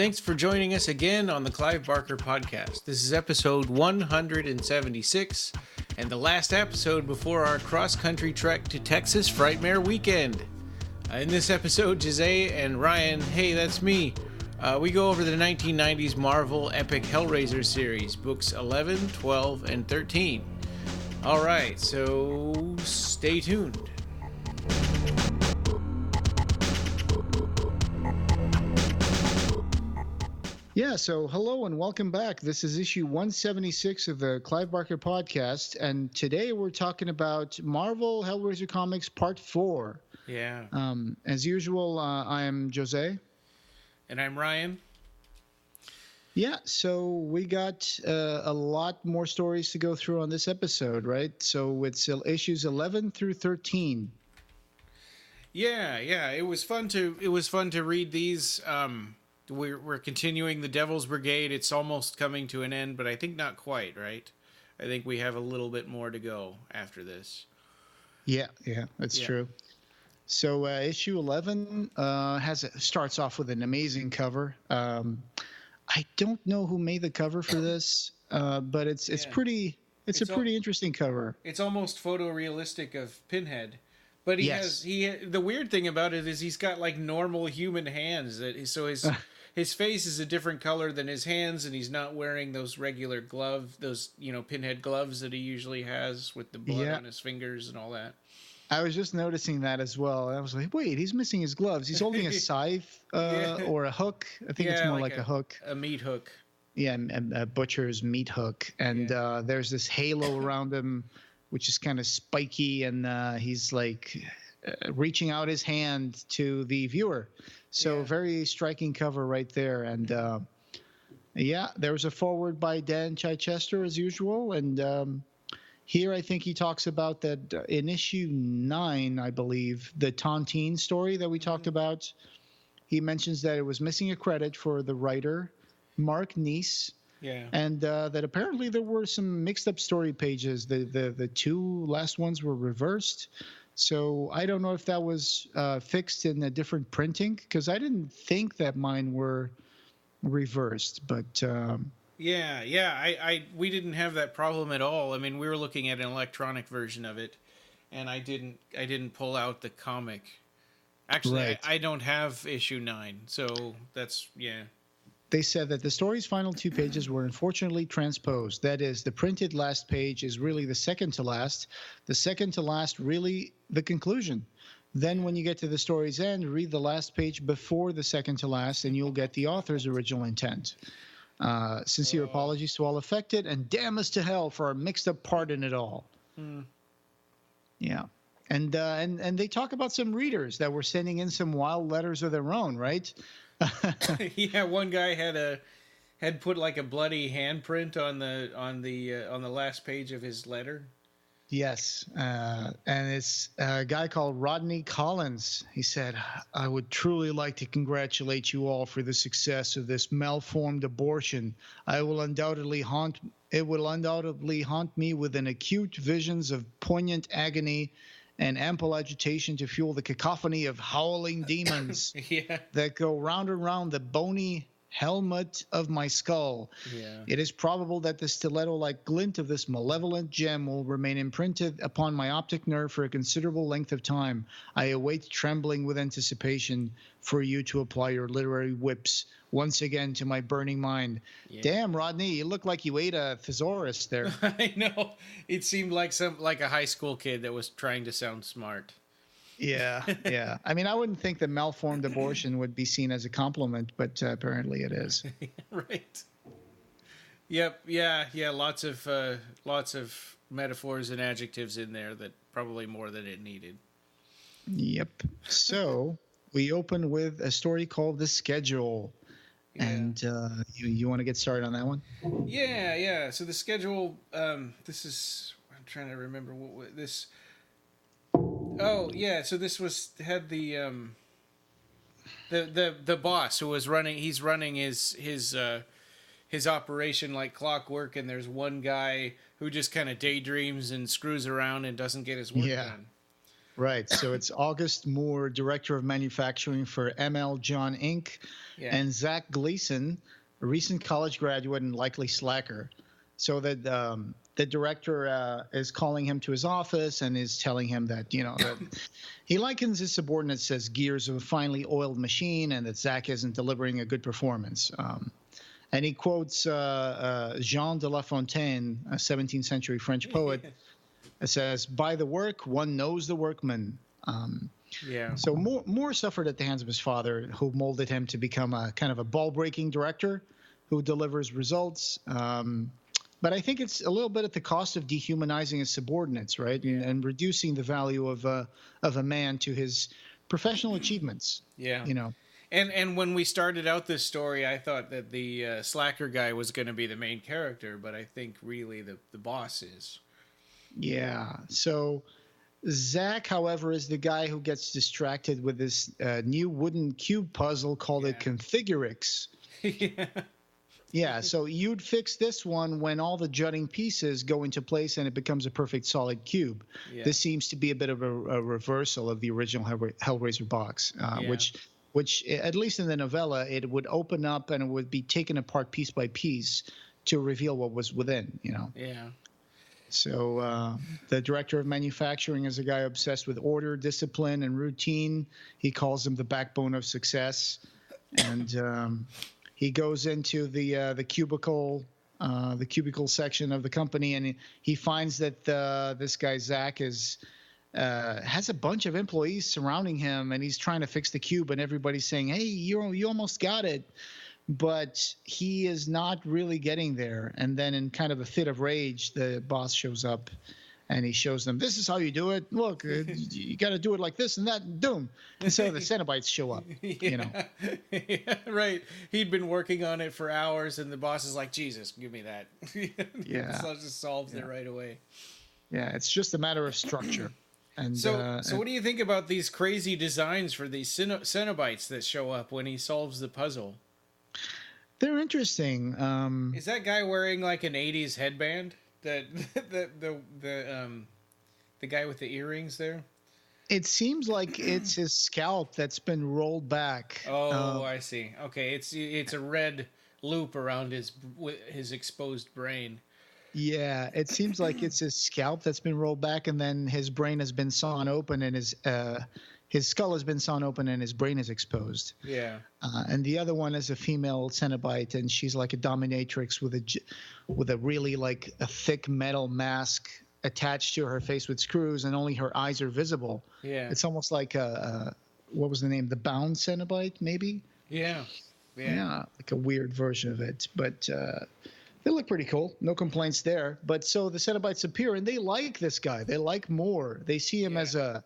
Thanks for joining us again on the Clive Barker Podcast. This is episode 176 and the last episode before our cross-country trek to Texas Frightmare weekend. In this episode, Jose and Ryan, hey, that's me, we go over the 1990s Marvel epic Hellraiser series, books 11, 12, and 13. All right, so stay tuned. Yeah, so hello and welcome back. This is issue 176 of the Clive Barker Podcast, and today we're talking about Marvel Hellraiser Comics Part 4. Yeah. As usual, I am Jose. And I'm Ryan. Yeah, so we got a lot more stories to go through on this episode, right? So it's issues 11 through 13. Yeah, it was fun to read these. We're continuing the Devil's Brigade. It's almost coming to an end, but I think not quite, right? I think we have a little bit more to go after this. Yeah, that's true. So issue 11 starts off with an amazing cover. I don't know who made the cover for this, but it's a pretty interesting cover. It's almost photorealistic of Pinhead. But the weird thing about it is he's got like normal human hands, his face is a different color than his hands, and he's not wearing those regular gloves, Pinhead gloves that he usually has with the blood on his fingers and all that. I was just noticing that as well. I was like, wait, he's missing his gloves. He's holding a scythe or a hook. I think it's more like a hook. A meat hook. Yeah, a butcher's meat hook. And there's this halo around him, which is kind of spiky, and he's like reaching out his hand to the viewer. So very striking cover right there. And there was a foreword by Dan Chichester as usual. And here I think he talks about that in issue 9, I believe, the Tontine story that we talked about. He mentions that it was missing a credit for the writer, Mark Neese. Yeah. And that apparently there were some mixed up story pages. The two last ones were reversed. So I don't know if that was fixed in a different printing, because I didn't think that mine were reversed. But we didn't have that problem at all. I mean, we were looking at an electronic version of it, and I didn't pull out the comic. Actually, right. I don't have issue 9, so that's They said that the story's final 2 pages were unfortunately transposed. That is, the printed last page is really the second to last. The second to last really the conclusion. Then when you get to the story's end, read the last page before the second to last, and you'll get the author's original intent. Sincere apologies to all affected, and damn us to hell for our mixed up part in it all. Yeah. And they talk about some readers that were sending in some wild letters of their own, right? Yeah, one guy had put like a bloody handprint on the last page of his letter. Yes, and it's a guy called Rodney Collins. He said, "I would truly like to congratulate you all for the success of this malformed abortion. It will undoubtedly haunt me with an acute visions of poignant agony and ample agitation to fuel the cacophony of howling demons that go round and round the bony helmet of my skull. It is probable that the stiletto-like glint of this malevolent gem will remain imprinted upon my optic nerve for a considerable length of time. I await trembling with anticipation for you to apply your literary whips once again to my burning mind." Damn, Rodney, you look like you ate a thesaurus there. I know. It seemed like a high school kid that was trying to sound smart. Yeah. I mean, I wouldn't think that malformed abortion would be seen as a compliment, but apparently it is. Right. Yep. Yeah. Lots of metaphors and adjectives in there, that probably more than it needed. Yep. So we open with a story called The Schedule. Yeah. And you want to get started on that one? Yeah. So The Schedule, this is, I'm trying to remember what this... Oh yeah, so this had the boss who was running. He's running his operation like clockwork, and there's one guy who just kind of daydreams and screws around and doesn't get his work done. Right. So it's August Moore, director of manufacturing for ML John Inc., Yeah. and Zach Gleason, a recent college graduate and likely slacker. So that the director is calling him to his office and is telling him that, that he likens his subordinates as gears of a finely oiled machine, and that Zach isn't delivering a good performance. And he quotes Jean de La Fontaine, a 17th century French poet. It says, "By the work, one knows the workman." Yeah. So Moore suffered at the hands of his father, who molded him to become a kind of a ball-breaking director who delivers results. But I think it's a little bit at the cost of dehumanizing his subordinates, right? Yeah. And reducing the value of a man to his professional achievements. Yeah. You know. And when we started out this story, I thought that the slacker guy was going to be the main character, but I think really the boss is. Yeah. So Zach, however, is the guy who gets distracted with this new wooden cube puzzle called a Configurix. Yeah. Yeah, so you'd fix this one when all the jutting pieces go into place and it becomes a perfect solid cube. Yeah. This seems to be a bit of a reversal of the original Hellraiser box, which at least in the novella, it would open up and it would be taken apart piece by piece to reveal what was within, Yeah. So the director of manufacturing is a guy obsessed with order, discipline, and routine. He calls them the backbone of success. And he goes into the cubicle section of the company, and he finds that this guy Zach has a bunch of employees surrounding him, and he's trying to fix the cube, and everybody's saying, "Hey, you almost got it," but he is not really getting there. And then, in kind of a fit of rage, the boss shows up. And he shows them, "This is how you do it. Look, you got to do it like this and that, and doom." And so the Cenobites show up, Yeah, right. He'd been working on it for hours, and the boss is like, "Jesus, give me that." Yeah. So it just solves it right away. Yeah, it's just a matter of structure. And so what do you think about these crazy designs for these Cenobites that show up when he solves the puzzle? They're interesting. Is that guy wearing like an '80s headband? The guy with the earrings there. It seems like it's his scalp that's been rolled back. Oh, I see. Okay, it's a red loop around his exposed brain. Yeah, it seems like it's his scalp that's been rolled back, and then his brain has been sawn open, and his skull has been sawn open, and his brain is exposed. Yeah. And the other one is a female Cenobite, and she's like a dominatrix with a really like a thick metal mask attached to her face with screws, and only her eyes are visible. Yeah. It's almost like what was the name? The Bound Cenobite, maybe? Yeah. Yeah, like a weird version of it. But they look pretty cool. No complaints there. But so the Cenobites appear, and they like this guy. They like Moore. They see him as a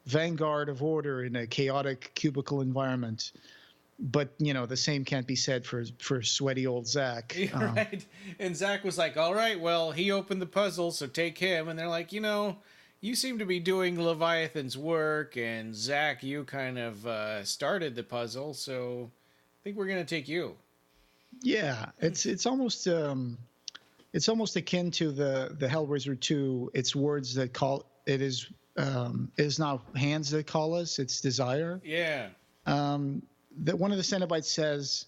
vanguard of order in a chaotic cubicle environment. But, the same can't be said for sweaty old Zach. Right. And Zach was like, "All right, well, he opened the puzzle, so take him." And they're like, "You seem to be doing Leviathan's work, and Zach, you kind of started the puzzle, so I think we're going to take you." Yeah, it's almost akin to the Hellraiser 2. It's words that call it is not hands that call us, it's desire. Yeah. That one of the Cenobites says,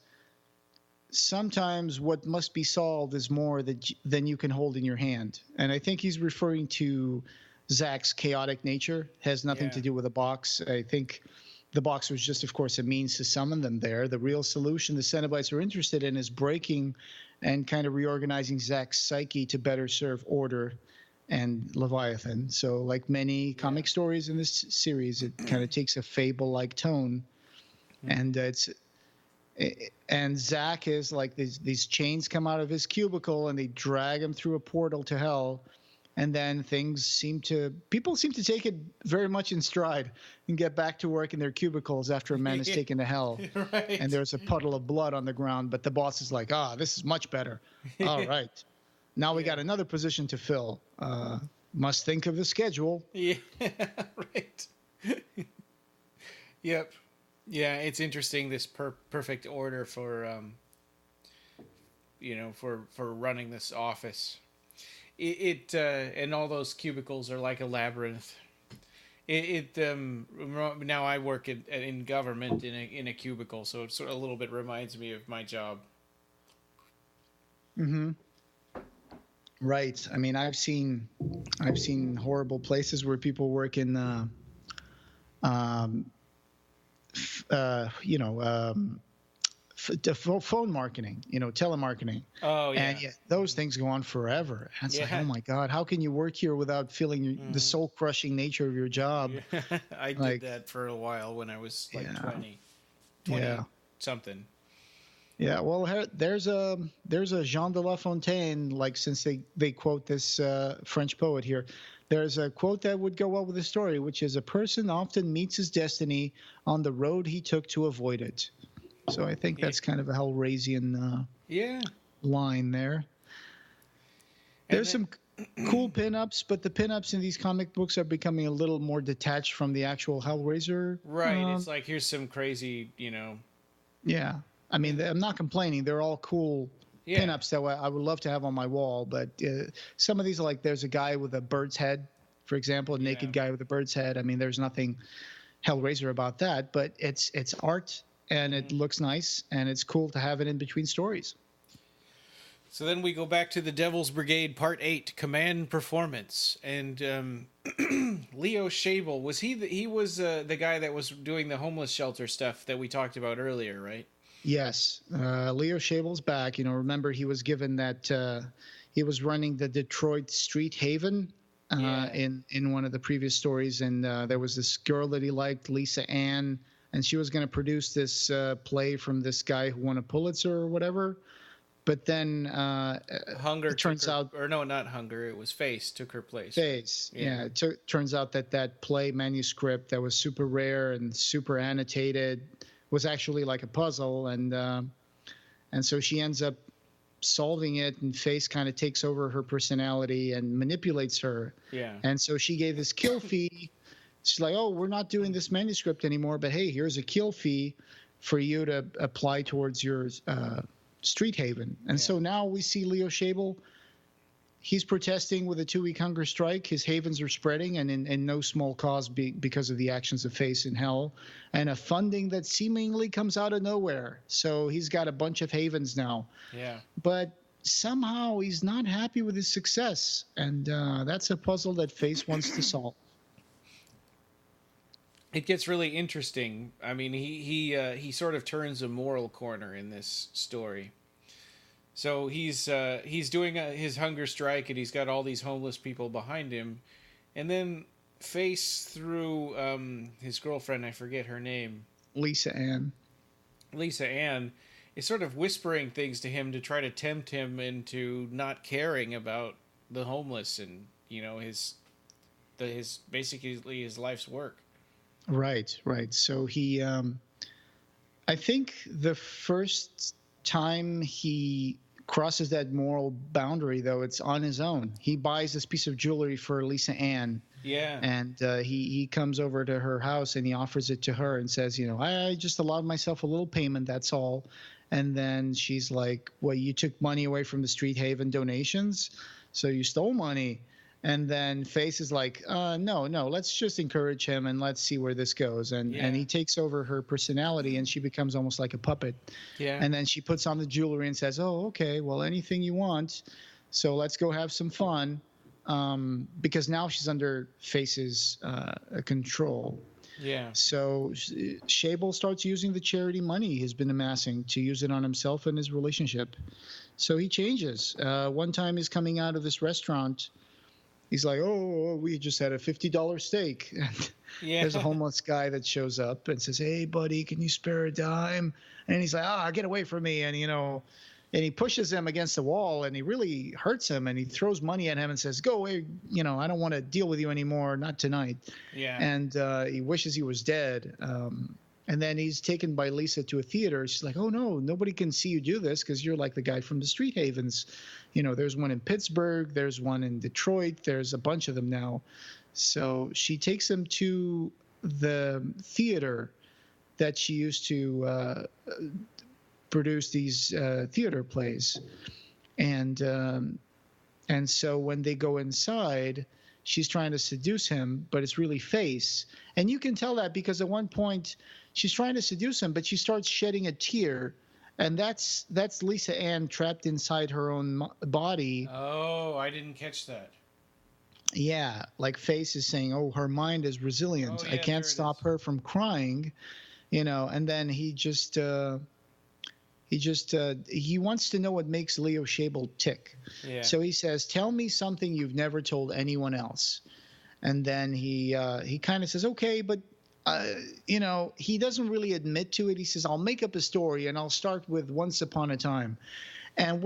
"Sometimes what must be solved is more than you can hold in your hand." And I think he's referring to Zach's chaotic nature. Has nothing to do with the box. I think the box was just, of course, a means to summon them there. The real solution the Cenobites are interested in is breaking and kind of reorganizing Zach's psyche to better serve order and Leviathan. So like many comic stories in this series, it kind of takes a fable-like tone. And and Zach is like these chains come out of his cubicle and they drag him through a portal to hell. And then people seem to take it very much in stride and get back to work in their cubicles after a man is taken to hell. Right. And there's a puddle of blood on the ground, but the boss is like, this is much better. All right. Now we got another position to fill. Must think of the schedule. Yeah, right. Yep. Yeah, it's interesting, this perfect order for for running this office. It and all those cubicles are like a labyrinth. Now I work in government in a cubicle, so it sort of a little bit reminds me of my job. Mm-hmm. Right. I mean, I've seen horrible places where people work in, you know, phone marketing, you know, telemarketing. Oh yeah. And those things go on forever. And it's like, oh my God, how can you work here without feeling the soul crushing nature of your job? I did that for a while when I was like 20 something. Yeah, well, there's a Jean de La Fontaine, like, since they quote this French poet here, there's a quote that would go well with the story, which is, a person often meets his destiny on the road he took to avoid it. So I think that's kind of a Hellraisian line there. There's some cool pinups, but the pinups in these comic books are becoming a little more detached from the actual Hellraiser. Right, it's like, here's some crazy, you know. Yeah, I mean, I'm not complaining. They're all cool pinups that I would love to have on my wall, but some of these are like, there's a guy with a bird's head, for example, a naked guy with a bird's head. I mean, there's nothing Hellraiser about that, but it's art. And it looks nice, and it's cool to have it in between stories. So then we go back to the Devil's Brigade, Part 8, Command Performance. And Leo Schable, was he was the guy that was doing the homeless shelter stuff that we talked about earlier, right? Yes. Leo Schable's back. You know, remember he was given that he was running the Detroit Street Haven in one of the previous stories, and there was this girl that he liked, Lisa Ann, and she was going to produce this play from this guy who won a Pulitzer or whatever. But then Hunger turns out, or no, not Hunger. It was Face took her place. Face, yeah. It turns out that play manuscript that was super rare and super annotated was actually like a puzzle, and so she ends up solving it, and Face kind of takes over her personality and manipulates her. Yeah. And so she gave this kill fee. She's like, oh, we're not doing this manuscript anymore, but hey, here's a kill fee for you to apply towards your street haven. And so now we see Leo Schable. He's protesting with a 2-week hunger strike. His havens are spreading, and in no small cause because of the actions of Face in Hell, and a funding that seemingly comes out of nowhere. So he's got a bunch of havens now. Yeah. But somehow he's not happy with his success, and that's a puzzle that Face wants to solve. It gets really interesting. I mean, he sort of turns a moral corner in this story. So he's doing his hunger strike, and he's got all these homeless people behind him, and then Face, through his girlfriend, I forget her name, Lisa Ann, is sort of whispering things to him to try to tempt him into not caring about the homeless and, you know, his basically his life's work. Right. So he, I think the first time he crosses that moral boundary, though, it's on his own. He buys this piece of jewelry for Lisa Ann. Yeah. And he comes over to her house, and he offers it to her and says, you know, I just allowed myself a little payment, that's all. And then she's like, well, you took money away from the Street Haven donations, so you stole money. And then Face is like, no, let's just encourage him and let's see where this goes. And he takes over her personality, and she becomes almost like a puppet. Yeah. And then she puts on the jewelry and says, oh, okay, well, anything you want. So let's go have some fun. Because now she's under Face's control. Yeah. So Schable starts using the charity money he's been amassing to use it on himself and his relationship. So he changes. One time he's coming out of this restaurant. He's like, oh, we just had a $50 steak. And there's a homeless guy that shows up and says, hey, buddy, can you spare a dime? And he's like, get away from me. And, you know, and he pushes him against the wall, and he really hurts him, and he throws money at him and says, go away. You know, I don't want to deal with you anymore. Not tonight. Yeah. And he wishes he was dead. And then he's taken by Lisa to a theater. She's like, oh, no, nobody can see you do this because you're like the guy from the Street Havens. You know, there's one in Pittsburgh. There's one in Detroit. There's a bunch of them now. So she takes him to the theater that she used to produce these theater plays. And so when they go inside, she's trying to seduce him, but it's really Face. And you can tell that because at one point she's trying to seduce him, but she starts shedding a tear. And that's Lisa Ann trapped inside her own body. Oh, I didn't catch that. Yeah, like Face is saying, "Oh, her mind is resilient. Oh, yeah, I can't stop her from crying," And then he wants to know what makes Leo Schable tick. Yeah. So he says, "Tell me something you've never told anyone else." And then he kind of says, "Okay, but." He doesn't really admit to it. He says, "I'll make up a story and I'll start with Once Upon a Time." And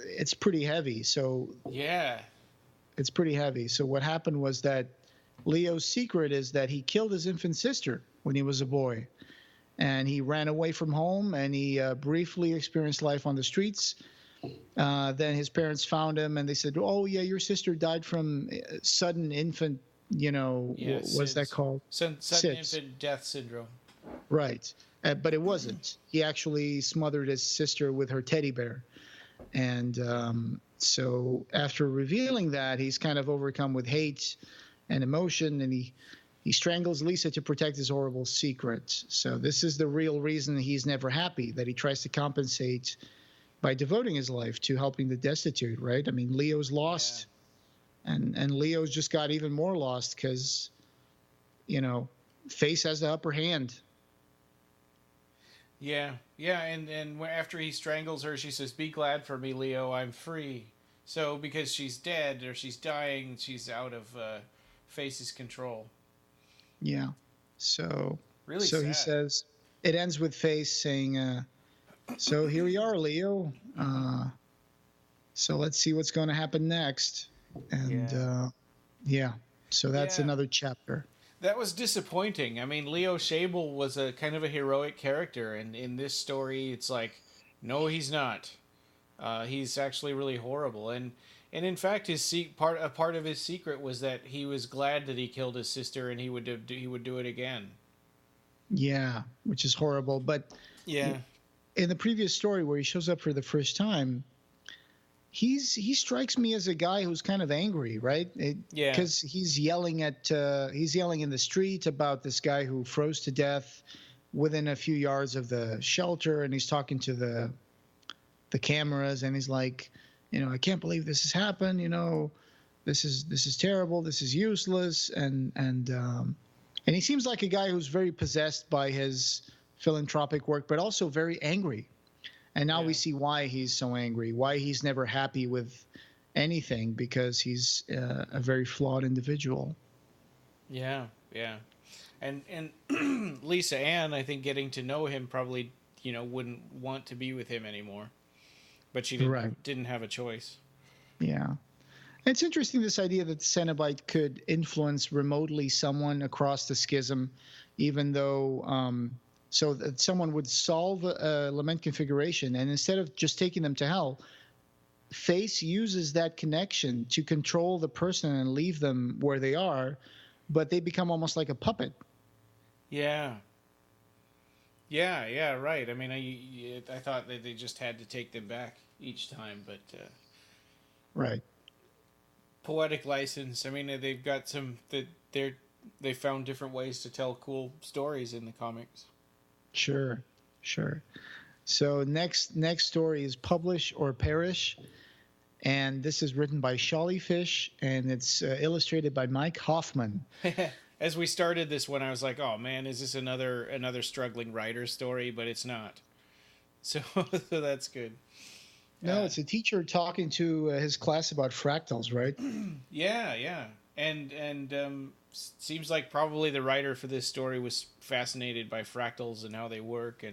it's pretty heavy. So yeah, it's pretty heavy. So what happened was that Leo's secret is that he killed his infant sister when he was a boy. And he ran away from home and he briefly experienced life on the streets. Then his parents found him and they said, "Oh, yeah, your sister died from sudden infant what's that called? Sudden infant death syndrome." Right. But it wasn't. He actually smothered his sister with her teddy bear. And so after revealing that, he's kind of overcome with hate and emotion, and he strangles Lisa to protect his horrible secret. So this is the real reason he's never happy, that he tries to compensate by devoting his life to helping the destitute, right? I mean, Leo's lost. Yeah. And Leo's just got even more lost because, Face has the upper hand. Yeah, and after he strangles her, she says, "Be glad for me, Leo, I'm free." So because she's dead or she's dying, she's out of Face's control. Yeah. So really so sad. He says, it ends with Face saying, "So here we are, Leo. So let's see what's going to happen next." And so that's another chapter. That was disappointing. I mean, Leo Schable was a kind of a heroic character, and in this story, it's like, no, he's not. He's actually really horrible, and in fact, a part of his secret was that he was glad that he killed his sister, and he would do it again. Yeah, which is horrible. But yeah, in the previous story where he shows up for the first time, he strikes me as a guy who's kind of angry, right? Because he's yelling in the street about this guy who froze to death within a few yards of the shelter, and he's talking to the cameras, and he's like, "I can't believe this has happened. This is terrible. This is useless." And he seems like a guy who's very possessed by his philanthropic work, but also very angry. And now we see why he's so angry, why he's never happy with anything, because he's a very flawed individual. Yeah. And Lisa Ann, I think, getting to know him probably, wouldn't want to be with him anymore. But she didn't have a choice. Yeah. It's interesting, this idea that the Cenobite could influence remotely someone across the schism, even though so that someone would solve a lament configuration, and instead of just taking them to hell, Face uses that connection to control the person and leave them where they are, but they become almost like a puppet. Yeah, right. I mean, I thought that they just had to take them back each time, but right. Poetic license. I mean, they've got they found different ways to tell cool stories in the comics. Sure. So next story is Publish or Perish, and this is written by Sholly Fish, and it's illustrated by Mike Hoffman. As we started this one, I was like, "Oh man, is this another struggling writer story?" But it's not. So that's good. No, it's a teacher talking to his class about fractals, right? Yeah, and seems like probably the writer for this story was fascinated by fractals and how they work,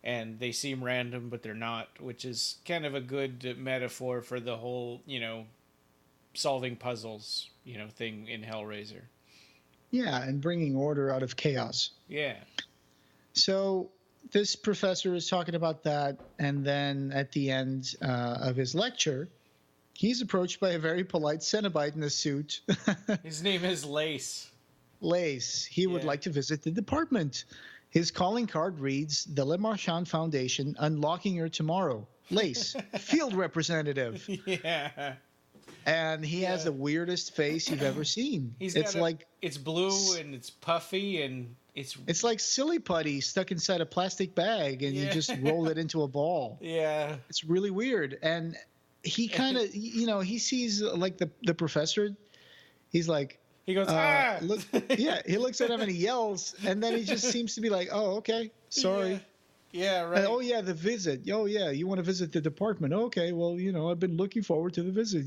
and they seem random, but they're not, which is kind of a good metaphor for the whole, solving puzzles, thing in Hellraiser. Yeah, and bringing order out of chaos. Yeah. So this professor is talking about that, and then at the end of his lecture, he's approached by a very polite Cenobite in a suit. His name is Lace. He would like to visit the department. His calling card reads, "The Le Marchand Foundation, unlocking your tomorrow. Lace, field representative." Yeah. and he has the weirdest face you've ever seen. It's blue and it's puffy and it's like silly putty stuck inside a plastic bag, and you just roll it into a ball. Yeah, it's really weird. And he kind of, he sees like the professor. He's like, he goes, look, he looks at him and he yells, and then he just sees to be like, oh, okay, sorry. Yeah, right. And, oh yeah, the visit. Oh yeah, you want to visit the department? Okay, well, I've been looking forward to the visit.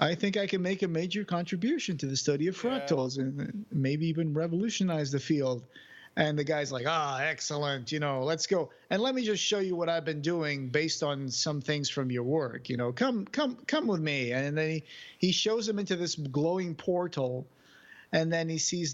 I think I can make a major contribution to the study of fractals and maybe even revolutionize the field. And the guy's like, excellent. Let's go. And let me just show you what I've been doing based on some things from your work. Come with me. And then he shows him into this glowing portal, and then he sees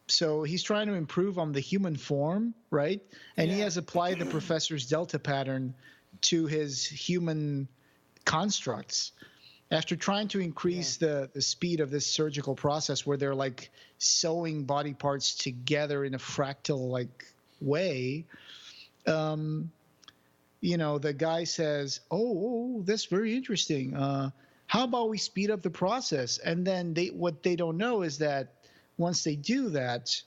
so he's trying to improve on the human form, right? And he has applied the professor's delta pattern to his human constructs. After trying to increase the speed of this surgical process where they're like sewing body parts together in a fractal like way, the guy says, oh, that's very interesting. How about we speed up the process? And then what they don't know is that once they do that,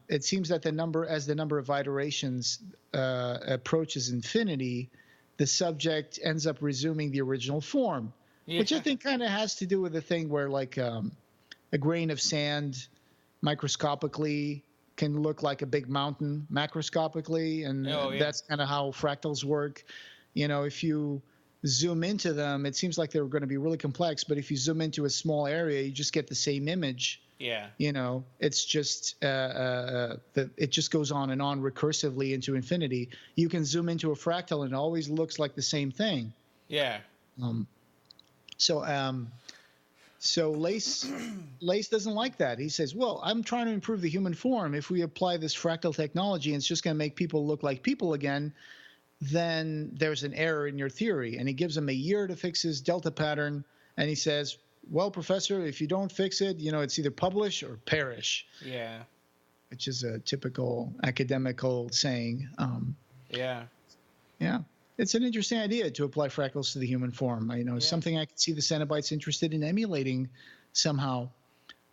it seems that as the number of iterations approaches infinity, the subject ends up resuming the original form, which I think kind of has to do with the thing where like a grain of sand microscopically can look like a big mountain macroscopically, and that's kind of how fractals work. If you zoom into them, it seems like they're going to be really complex, but if you zoom into a small area, you just get the same image. It's just it just goes on and on recursively into infinity. You can zoom into a fractal and it always looks like the same thing. So Lace doesn't like that. He says, well, I'm trying to improve the human form. If we apply this fractal technology and it's just going to make people look like people again, then there's an error in your theory. And he gives him a year to fix his delta pattern. And he says, well, professor, if you don't fix it, it's either publish or perish. Which is a typical academical saying. It's an interesting idea to apply fractals to the human form. Something I could see the Cenobites interested in emulating somehow.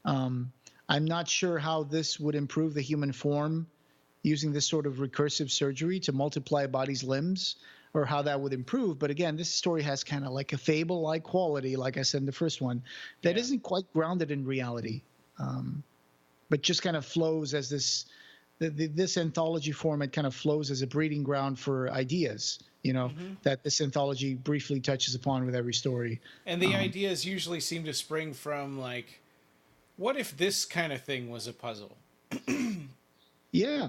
I'm not sure how this would improve the human form using this sort of recursive surgery to multiply a body's limbs, or how that would improve. But again, this story has kind of like a fable-like quality, like I said in the first one, that isn't quite grounded in reality, but just kind of flows as this anthology format kind of flows as a breeding ground for ideas, that this anthology briefly touches upon with every story. And the ideas usually seem to spring from like, what if this kind of thing was a puzzle? Yeah.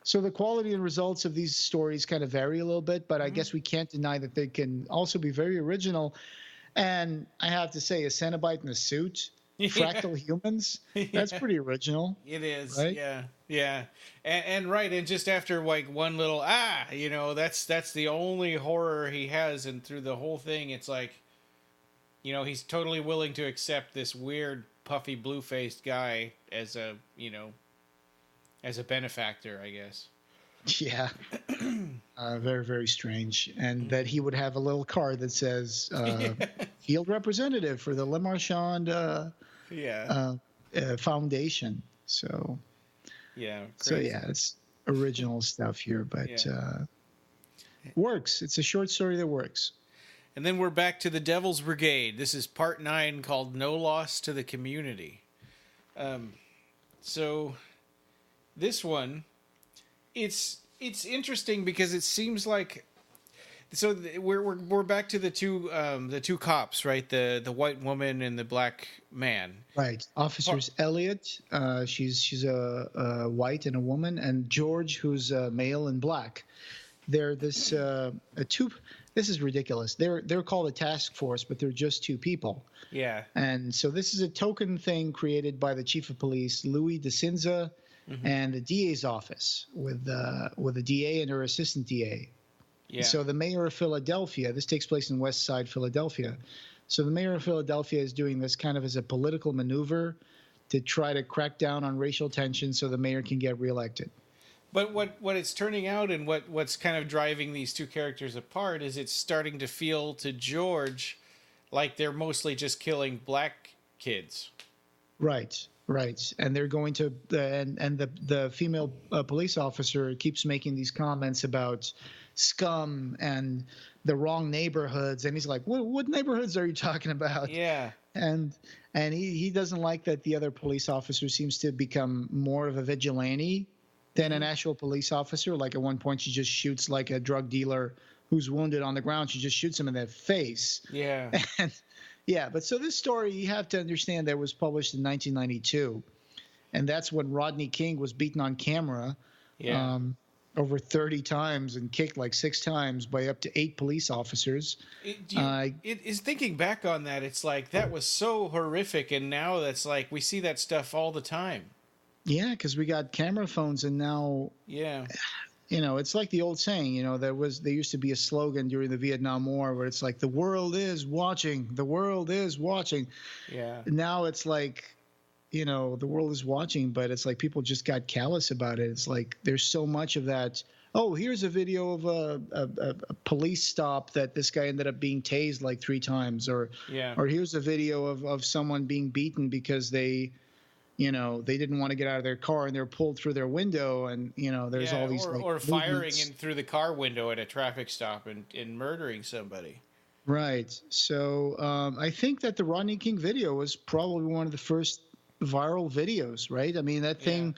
So the quality and results of these stories kind of vary a little bit, but I guess we can't deny that they can also be very original. And I have to say, a Cenobite in a suit, fractal humans, that's pretty original. It is, right? Yeah. And right, and just after like one little, that's the only horror he has, and through the whole thing, it's like, he's totally willing to accept this weird, puffy, blue-faced guy as a benefactor, I guess. Yeah. Very, very strange. And that he would have a little card that says, field representative for the Le Marchand Foundation. So, it's original stuff here, but works. It's a short story that works. And then we're back to the Devil's Brigade. This is part 9 called No Loss to the Community. So this one, it's interesting because it seems like, so we're back to the two cops, right? The white woman and the black man. Right. Officers Elliot, she's a white and a woman, and George, who's male and black. They're this This is ridiculous. They're called a task force, but they're just two people. Yeah. And so this is a token thing created by the chief of police, Louis DeCinza, and the DA's office with the DA and her assistant DA. Yeah. So the mayor of Philadelphia, this takes place in West Side Philadelphia. So the mayor of Philadelphia is doing this kind of as a political maneuver to try to crack down on racial tension so the mayor can get reelected. But what it's turning out, and what's kind of driving these two characters apart, is it's starting to feel to George like they're mostly just killing black kids. Right, right. And they're going to and the female police officer keeps making these comments about scum and the wrong neighborhoods, and he's like, what neighborhoods are you talking about? Yeah. And he doesn't like that the other police officer seems to become more of a vigilante than an actual police officer. Like at one point, she just shoots like a drug dealer who's wounded on the ground. She just shoots him in the face. Yeah. And yeah, but so this story, you have to understand that was published in 1992. And that's when Rodney King was beaten on camera over 30 times and kicked like 6 times by up to 8 police officers. It is thinking back on that, it's like that was so horrific, and now that's like we see that stuff all the time. Yeah, because we got camera phones, and now it's like the old saying, there used to be a slogan during the Vietnam War where it's like the world is watching, the world is watching. Yeah. Now it's like, the world is watching, but it's like people just got callous about it. It's like there's so much of that. Oh, here's a video of a police stop that this guy ended up being tased like 3 times, or here's a video of someone being beaten because they didn't want to get out of their car and they're pulled through their window, and there's all these or firing in through the car window at a traffic stop and murdering somebody. Right. So I think that the Rodney King video was probably one of the first viral videos, right? I mean, that thing,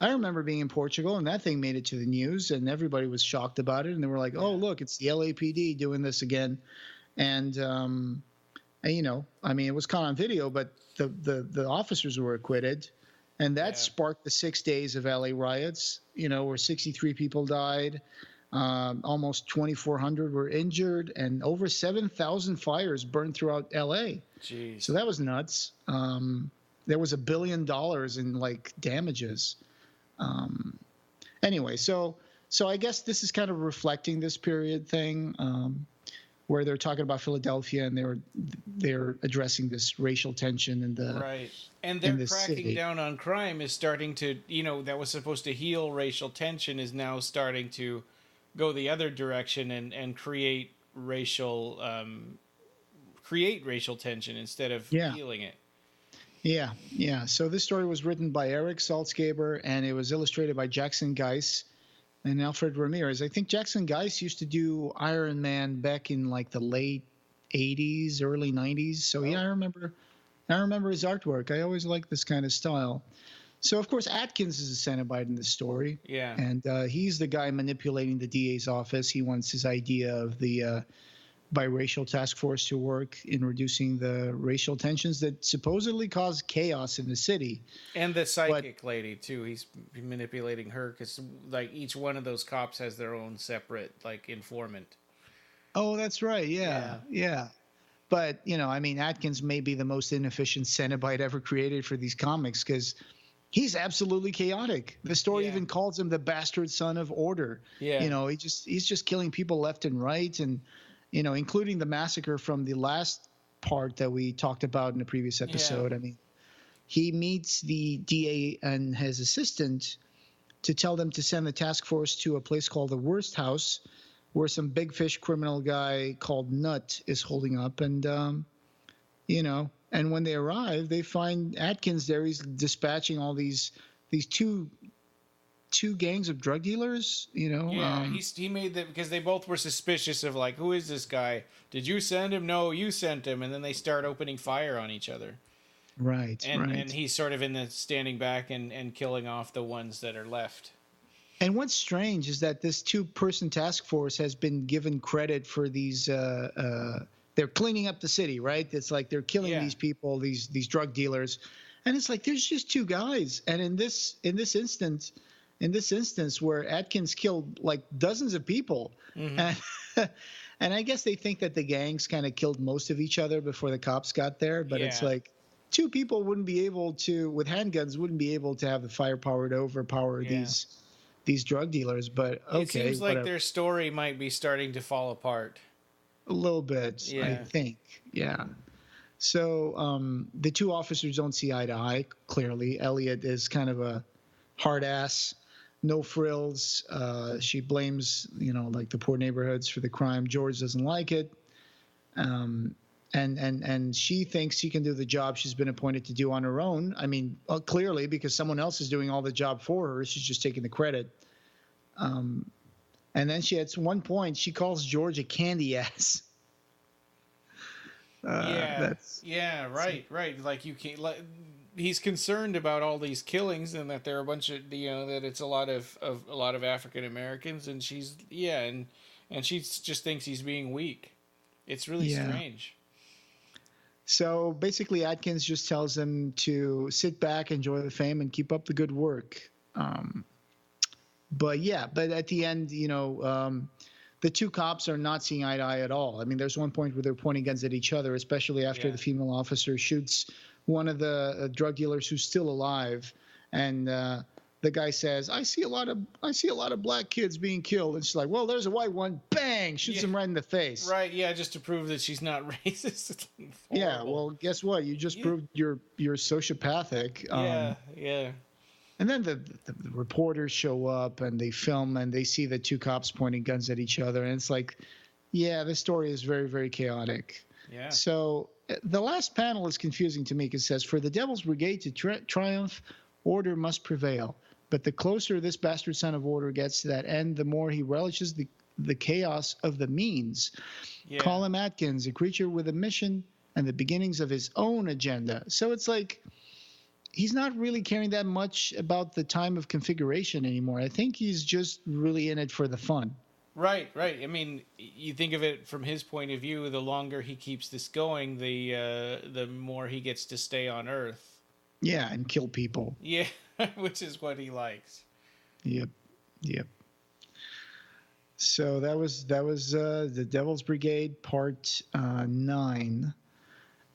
I remember being in Portugal and that thing made it to the news and everybody was shocked about it. And they were like, oh, look, it's the LAPD doing this again. And, it was caught on video, but the officers were acquitted. And that sparked the 6 days of LA riots, where 63 people died. Almost 2,400 were injured, and over 7,000 fires burned throughout LA. Jeez. So that was nuts. There was $1 billion in like damages. Anyway, so I guess this is kind of reflecting this period thing, where they're talking about Philadelphia and they're addressing this racial tension in the right. And they're cracking city. down on crime is starting to, that was supposed to heal racial tension is now starting to go the other direction and create racial tension instead of healing it. Yeah. So this story was written by Eric Saltzgaber, and it was illustrated by Jackson Geiss and Alfred Ramirez. I think Jackson Geiss used to do Iron Man back in like the late 80s, early 90s. So I remember his artwork. I always liked this kind of style. So of course Atkins is a Cenobite in this story. Yeah. And he's the guy manipulating the DA's office. He wants his idea of the biracial task force to work in reducing the racial tensions that supposedly cause chaos in the city. And the psychic lady too. He's manipulating her because like each one of those cops has their own separate like informant. Oh, that's right. Yeah. But Atkins may be the most inefficient Cenobite ever created for these comics because he's absolutely chaotic. The story even calls him the bastard son of order. Yeah. He's just killing people left and right, and including the massacre from the last part that we talked about in the previous episode. I mean, he meets the DA and his assistant to tell them to send the task force to a place called the Worst House, where some big fish criminal guy called Nut is holding up. And, and when they arrive, they find Atkins there. He's dispatching all these two gangs of drug dealers, he made that because they both were suspicious of like, who is this guy? Did you send him? No, you sent him. And then they start opening fire on each other. Right. And he's sort of in the standing back and killing off the ones that are left. And what's strange is that this 2-person task force has been given credit for these, they're cleaning up the city, right? It's like they're killing these people, these drug dealers. And it's like, there's just 2 guys. And in this instance where Atkins killed like dozens of people, and I guess they think that the gangs kind of killed most of each other before the cops got there, but it's like 2 people with handguns wouldn't be able to have the firepower to overpower these drug dealers. But okay, it seems like their story might be starting to fall apart a little bit. I think. So the 2 officers don't see eye to eye. Clearly, Elliot is kind of a hard ass. no frills. She blames, like the poor neighborhoods for the crime. George doesn't like it. And she thinks she can do the job she's been appointed to do on her own. I mean, clearly, because someone else is doing all the job for her. She's just taking the credit. And then at one point, she calls George a candy ass. Right. Like you can't. He's concerned about all these killings and that there are a bunch of that it's a lot of African Americans, and she just thinks he's being weak. It's really strange. So basically, Atkins just tells him to sit back, enjoy the fame, and keep up the good work. But at the end, the two cops are not seeing eye to eye at all. I mean, there's one point where they're pointing guns at each other, especially after the female officer shoots one of the drug dealers who's still alive, and the guy says, "I see a lot of black kids being killed," and she's like, "Well, there's a white one." Bang! Shoots him right in the face. Right? Yeah, just to prove that she's not racist. Yeah. Well, guess what? You just proved you're sociopathic. Yeah. And then the reporters show up and they film and they see the two cops pointing guns at each other. And it's like, the story is very, very chaotic. Yeah. So the last panel is confusing to me because it says, for the Devil's Brigade to triumph, order must prevail. But the closer this bastard son of order gets to that end, the more he relishes the chaos of the means. Yeah. Call him Atkins, a creature with a mission and the beginnings of his own agenda. So it's like, he's not really caring that much about the time of configuration anymore. I think he's just really in it for the fun. Right. I mean, you think of it from his point of view, the longer he keeps this going, the more he gets to stay on Earth. Yeah, and kill people. Yeah, which is what he likes. Yep. So that was the Devil's Brigade Part 9.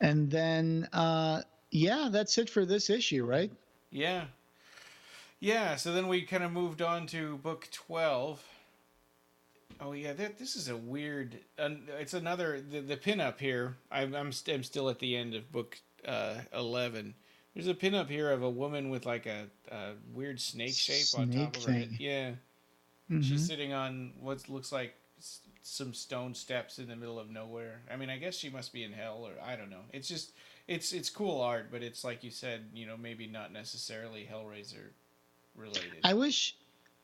And then... that's it for this issue, right? Yeah. So then we kind of moved on to book 12. Oh yeah, this is a weird. It's another the pinup here. I'm still at the end of book 11. There's a pinup here of a woman with like a weird snake shape on top of her head. Yeah. Mm-hmm. She's sitting on what looks like some stone steps in the middle of nowhere. I mean, I guess she must be in hell, or I don't know. It's just. It's cool art, but it's like you said, maybe not necessarily Hellraiser related. I wish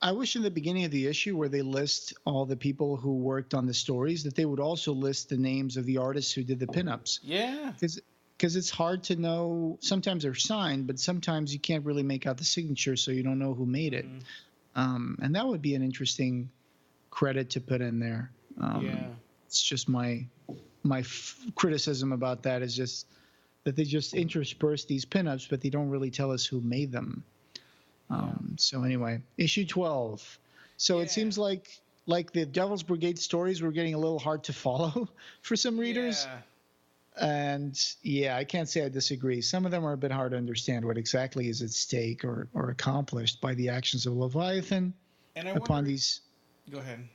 in the beginning of the issue where they list all the people who worked on the stories that they would also list the names of the artists who did the pinups. Yeah. Because it's hard to know. Sometimes they're signed, but sometimes you can't really make out the signature, so you don't know who made it. And that would be an interesting credit to put in there. It's just my criticism about that is just that they just intersperse these pinups, but they don't really tell us who made them. So anyway, issue 12. So it seems like the Devil's Brigade stories were getting a little hard to follow for some readers. And I can't say I disagree. Some of them are a bit hard to understand what exactly is at stake or accomplished by the actions of Leviathan upon these. Go ahead.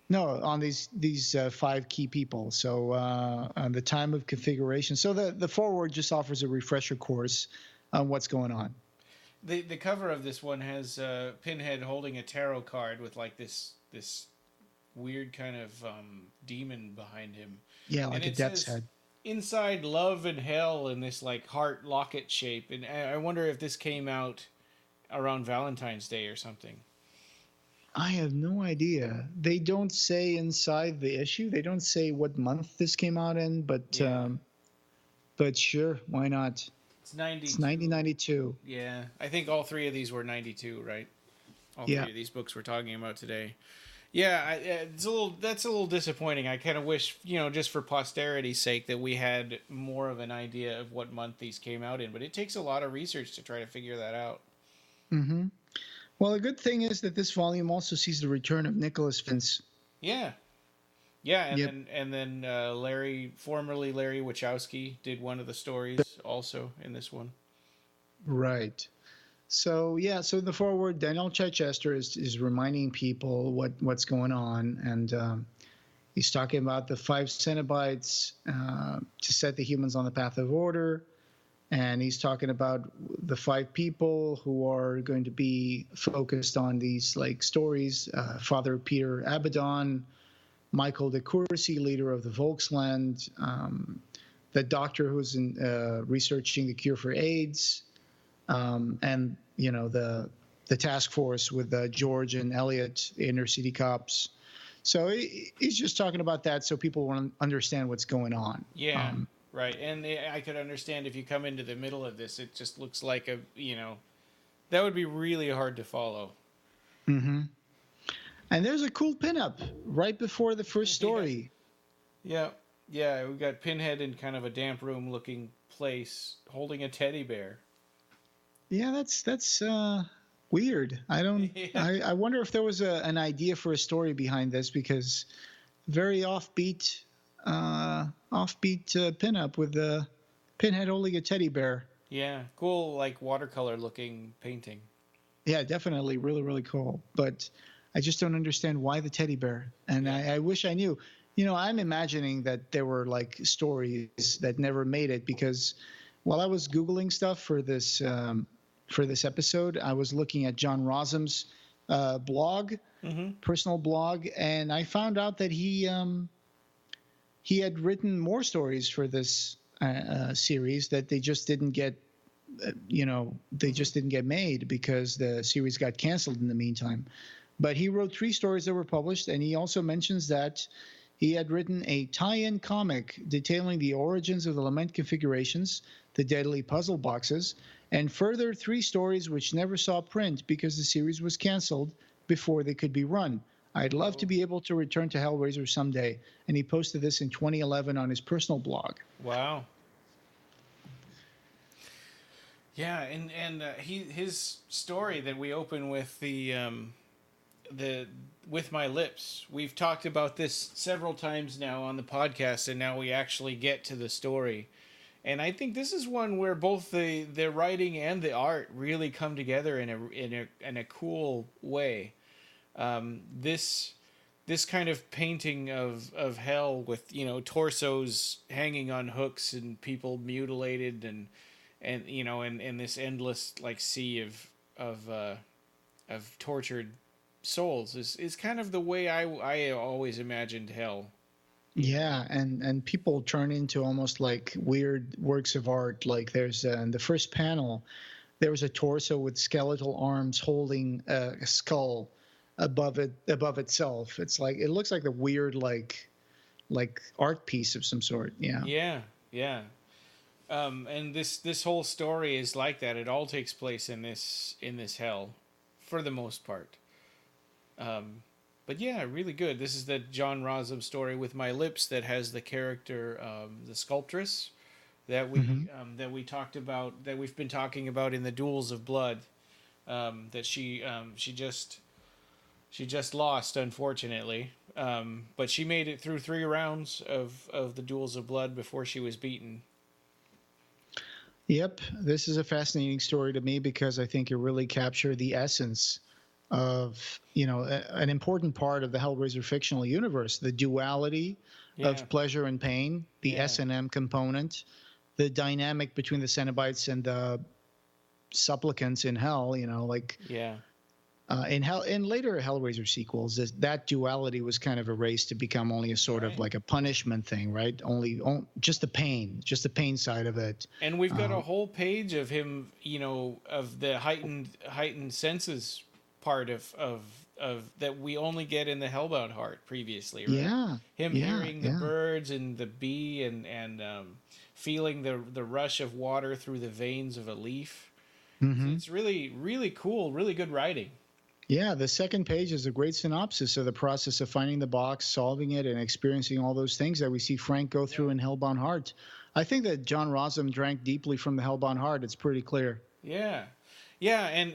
No, on these 5 key people. So on the time of configuration. So the foreword just offers a refresher course on what's going on. The cover of this one has Pinhead holding a tarot card with like this weird kind of demon behind him. Yeah, like a death's head. Inside love and hell in this like heart locket shape. And I wonder if this came out around Valentine's Day or something. I have no idea. They don't say inside the issue. They don't say what month this came out in, but sure, why not? It's 92. It's 1992. Yeah, I think all 3 of these were 92, right? All 3 of these books we're talking about today. Yeah, that's a little disappointing. I kind of wish, just for posterity's sake, that we had more of an idea of what month these came out in. But it takes a lot of research to try to figure that out. Mm-hmm. Well, the good thing is that this volume also sees the return of Nicholas Vince. Yeah, and then formerly Larry Wachowski, did one of the stories also in this one. Right. So so in the foreword, Daniel Chichester is reminding people what's going on, and he's talking about the 5 Cenobites to set the humans on the path of order. and he's talking about the 5 people who are going to be focused on these like stories. Father Peter Abaddon, Michael de Courcy, leader of the Volksland, the doctor who's researching the cure for AIDS, and the task force with George and Elliot, inner city cops. So he's just talking about that so people want to understand what's going on. Yeah. Right, and I could understand if you come into the middle of this, it just looks like that would be really hard to follow. Mm-hmm. And there's a cool pinup right before the first story. Yeah, we've got Pinhead in kind of a damp room looking place, holding a teddy bear. Yeah, that's weird. I wonder if there was an idea for a story behind this, because very offbeat pinup with the Pinhead holding a teddy bear. Yeah, cool, like watercolor looking painting. Yeah, definitely, really, really cool. But I just don't understand why the teddy bear. And I wish I knew. I'm imagining that there were like stories that never made it, because while I was Googling stuff for this episode, I was looking at John Rossum's blog, personal blog, and I found out that he had written more stories for this series that they just didn't get, made because the series got canceled in the meantime. But he wrote 3 stories that were published, and he also mentions that he had written a tie-in comic detailing the origins of the Lament configurations, the deadly puzzle boxes, and further 3 stories which never saw print because the series was canceled before they could be run. I'd love to be able to return to Hellraiser someday. And he posted this in 2011 on his personal blog. Wow. Yeah, and his story that we open with the With My Lips. We've talked about this several times now on the podcast, and now we actually get to the story. And I think this is one where both the writing and the art really come together in a cool way. This kind of painting of hell with torsos hanging on hooks and people mutilated and this endless like sea of tortured souls is kind of the way I always imagined hell. Yeah, and people turn into almost like weird works of art. Like there's in the first panel, there was a torso with skeletal arms holding a skull above itself. It's like it looks like a weird like art piece of some sort. Yeah. And this whole story is like that. It all takes place in this hell, for the most part. But yeah, really good. This is the John Rossum story With My Lips that has the character, the sculptress that we talked about, that we've been talking about in the Duels of Blood. That she just lost, unfortunately. But she made it through 3 rounds of the Duels of Blood before she was beaten. Yep, this is a fascinating story to me because I think it really captured the essence of an important part of the Hellraiser fictional universe, the duality of pleasure and pain, the S&M component, the dynamic between the Cenobites and the supplicants in hell. In later Hellraiser sequels, that duality was kind of erased to become only a sort of like a punishment thing, right? Just the pain side of it. And we've got a whole page of him, of the heightened senses part of that we only get in the Hellbound Heart previously, right? Yeah. Him hearing the birds and the bee and feeling the rush of water through the veins of a leaf. Mm-hmm. So it's really, really cool, really good writing. Yeah, the second page is a great synopsis of the process of finding the box, solving it, and experiencing all those things that we see Frank go through in Hellbound Heart. I think that John Rossum drank deeply from the Hellbound Heart. It's pretty clear. Yeah. Yeah, and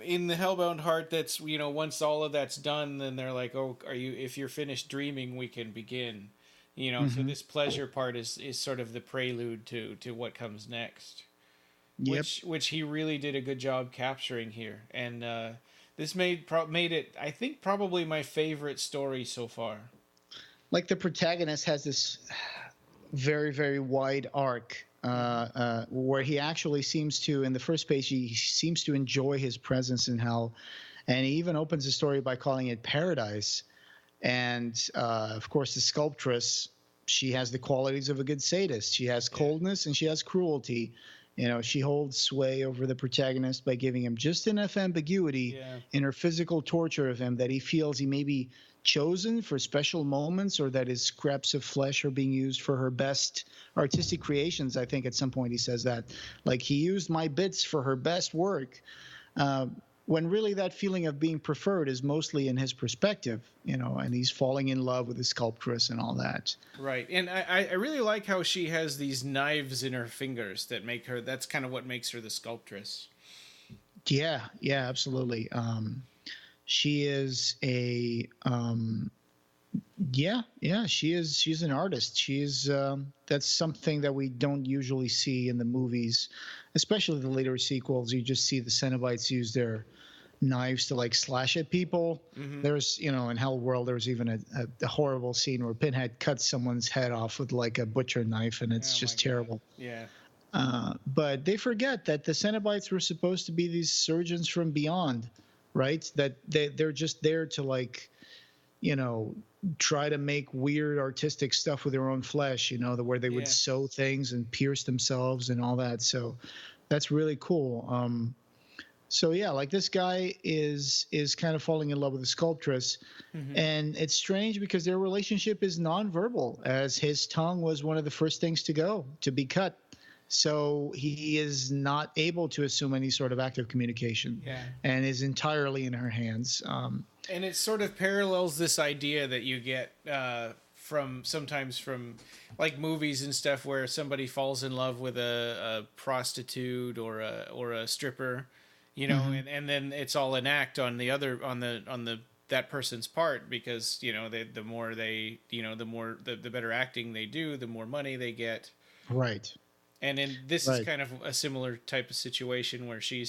in the Hellbound Heart, that's once all of that's done, then they're like, oh, if you're finished dreaming, we can begin. So this pleasure part is sort of the prelude to what comes next. Yep. Which he really did a good job capturing here, and this made it, I think, probably my favorite story so far. Like the protagonist has this very, very wide arc where he actually seems to, in the first page, he seems to enjoy his presence in hell. And he even opens the story by calling it paradise. And, of course, the sculptress, she has the qualities of a good sadist. She has coldness and she has cruelty. You know, she holds sway over the protagonist by giving him just enough ambiguity in her physical torture of him that he feels he may be chosen for special moments, or that his scraps of flesh are being used for her best artistic creations. I think at some point he says that, like, he used my bits for her best work, when really that feeling of being preferred is mostly in his perspective, you know, and he's falling in love with the sculptress and all that. Right. And I really like how she has these knives in her fingers that make her, that's kind of what makes her the sculptress. Yeah, absolutely. She is a, she's an artist. She's, that's something that we don't usually see in the movies, especially the later sequels. You just see the Cenobites use their knives to like slash at people. There's, you know, in Hell World, there was even a horrible scene where Pinhead cuts someone's head off with like a butcher knife, and it's just terrible. Yeah. But they forget that the Cenobites were supposed to be these surgeons from beyond, right? That they're just there to, like, you know, try to make weird artistic stuff with their own flesh, you know, where they would sew things and pierce themselves and all that. So that's really cool. So yeah, like, this guy is kind of falling in love with the sculptress, and it's strange because their relationship is nonverbal, as his tongue was one of the first things to be cut. So he is not able to assume any sort of active communication, and is entirely in her hands. And it sort of parallels this idea that you get sometimes from like movies and stuff, where somebody falls in love with a prostitute or a stripper, you know, and then it's all an act on that person's part, because, you know, the better acting they do, the more money they get. Right. And this is kind of a similar type of situation where she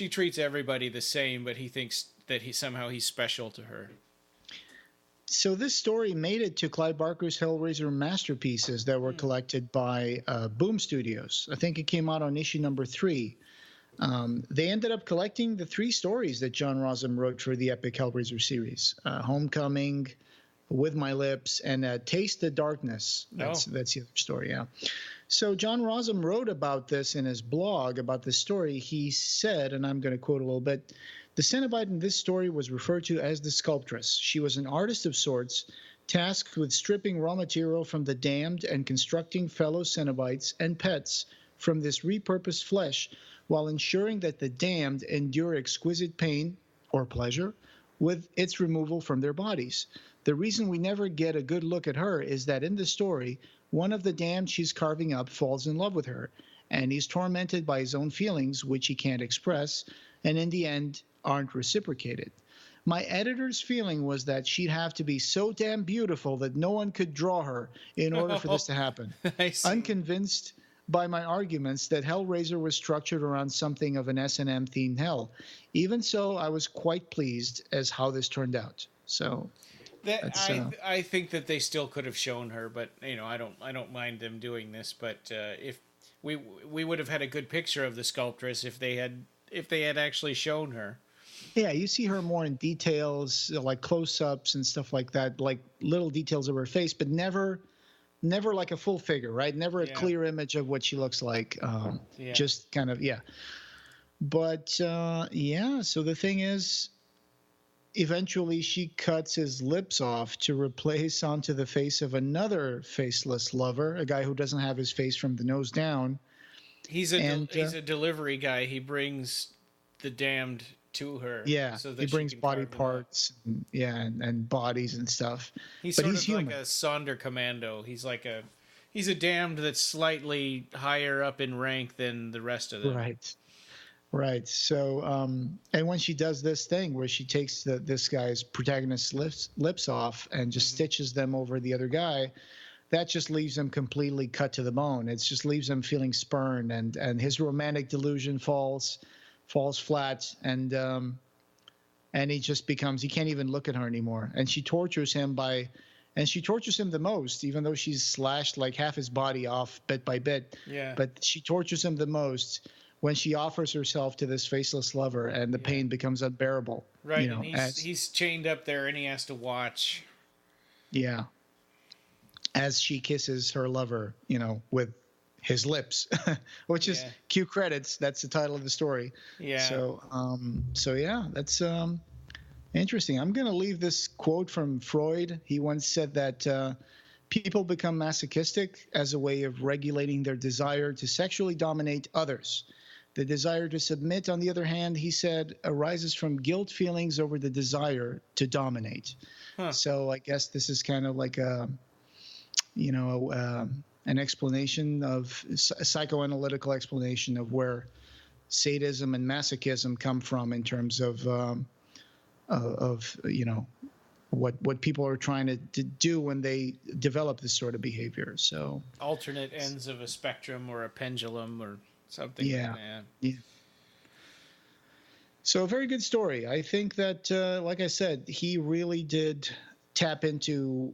treats everybody the same, but he thinks that he's special to her. So this story made it to Clive Barker's Hellraiser masterpieces that were collected by Boom Studios. I think it came out on issue number 3. They ended up collecting the 3 stories that John Rossum wrote for the epic Hellraiser series: Homecoming, With My Lips, and Taste the Darkness. That's the other story, yeah. So John Rossum wrote about this in his blog, about this story. He said, and I'm going to quote a little bit, "The Cenobite in this story was referred to as the sculptress. She was an artist of sorts, tasked with stripping raw material from the damned and constructing fellow Cenobites and pets from this repurposed flesh, while ensuring that the damned endure exquisite pain or pleasure with its removal from their bodies. The reason we never get a good look at her is that in the story, one of the damned she's carving up falls in love with her, and he's tormented by his own feelings, which he can't express, and in the end aren't reciprocated. My editor's feeling was that she'd have to be so damn beautiful that no one could draw her in order for this to happen. Unconvinced by my arguments that Hellraiser was structured around something of an S&M themed hell. Even so, I was quite pleased as how this turned out." So I think that they still could have shown her, but, you know, I don't mind them doing this. But if we would have had a good picture of the sculptress if they had actually shown her. Yeah, you see her more in details, like close-ups and stuff like that, like little details of her face, but never like a full figure, right? Never a clear image of what she looks like. Just kind of, But so the thing is, eventually she cuts his lips off to replace onto the face of another faceless lover, a guy who doesn't have his face from the nose down. He's a delivery guy. He brings the damned to her. Yeah, so he brings body parts, and bodies and stuff. He's human. Like a Sonder Commando. He's a damned that's slightly higher up in rank than the rest of them. Right. So, and when she does this thing where she takes this guy's protagonist's lips off and just stitches them over the other guy, that just leaves him completely cut to the bone. It just leaves him feeling spurned, and his romantic delusion falls flat, and he just becomes, he can't even look at her anymore. And she tortures him by and she tortures him the most, even though she's slashed like half his body off bit by bit. Yeah. But she tortures him the most when she offers herself to this faceless lover, and the pain becomes unbearable. Right, and he's chained up there, and he has to watch. Yeah. As she kisses her lover, with his lips, which is cue credits. That's the title of the story. Yeah. So yeah, that's interesting. I'm going to leave this quote from Freud. He once said that people become masochistic as a way of regulating their desire to sexually dominate others. The desire to submit, on the other hand, he said, arises from guilt feelings over the desire to dominate. Huh. So I guess this is kind of like an explanation a psychoanalytical explanation of where sadism and masochism come from in terms of what people are trying to do when they develop this sort of behavior. So alternate ends of a spectrum or a pendulum or something. Yeah. So a very good story. I think that, like I said, he really did tap into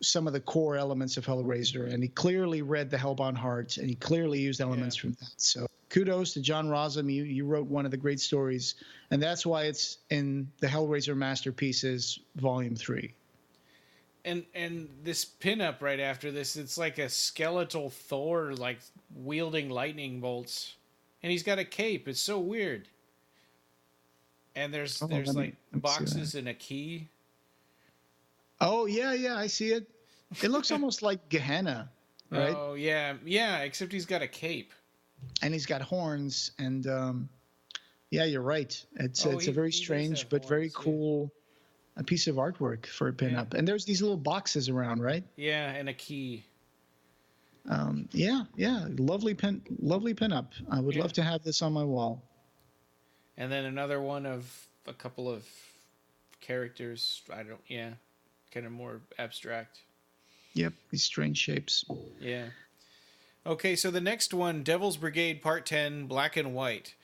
some of the core elements of Hellraiser, and he clearly read the Hellbound Heart, and he clearly used elements from that. So kudos to John Rossum. You wrote one of the great stories, and that's why it's in the Hellraiser Masterpieces Volume 3. And this pinup right after this, it's like a skeletal Thor, like wielding lightning bolts, and he's got a cape. It's so weird. And there's like boxes and a key. Oh yeah, I see it. It looks almost like Gehenna, right? Oh yeah, except he's got a cape. And he's got horns, and yeah, you're right. It's a very strange but very cool a piece of artwork for a pinup. And there's these little boxes around, right? Yeah, and a key. Yeah, lovely pinup. I would love to have this on my wall. And then another one of a couple of characters. Kind of more abstract. Yep, these strange shapes. Yeah. Okay, so the next one, Devil's Brigade Part 10, Black and White.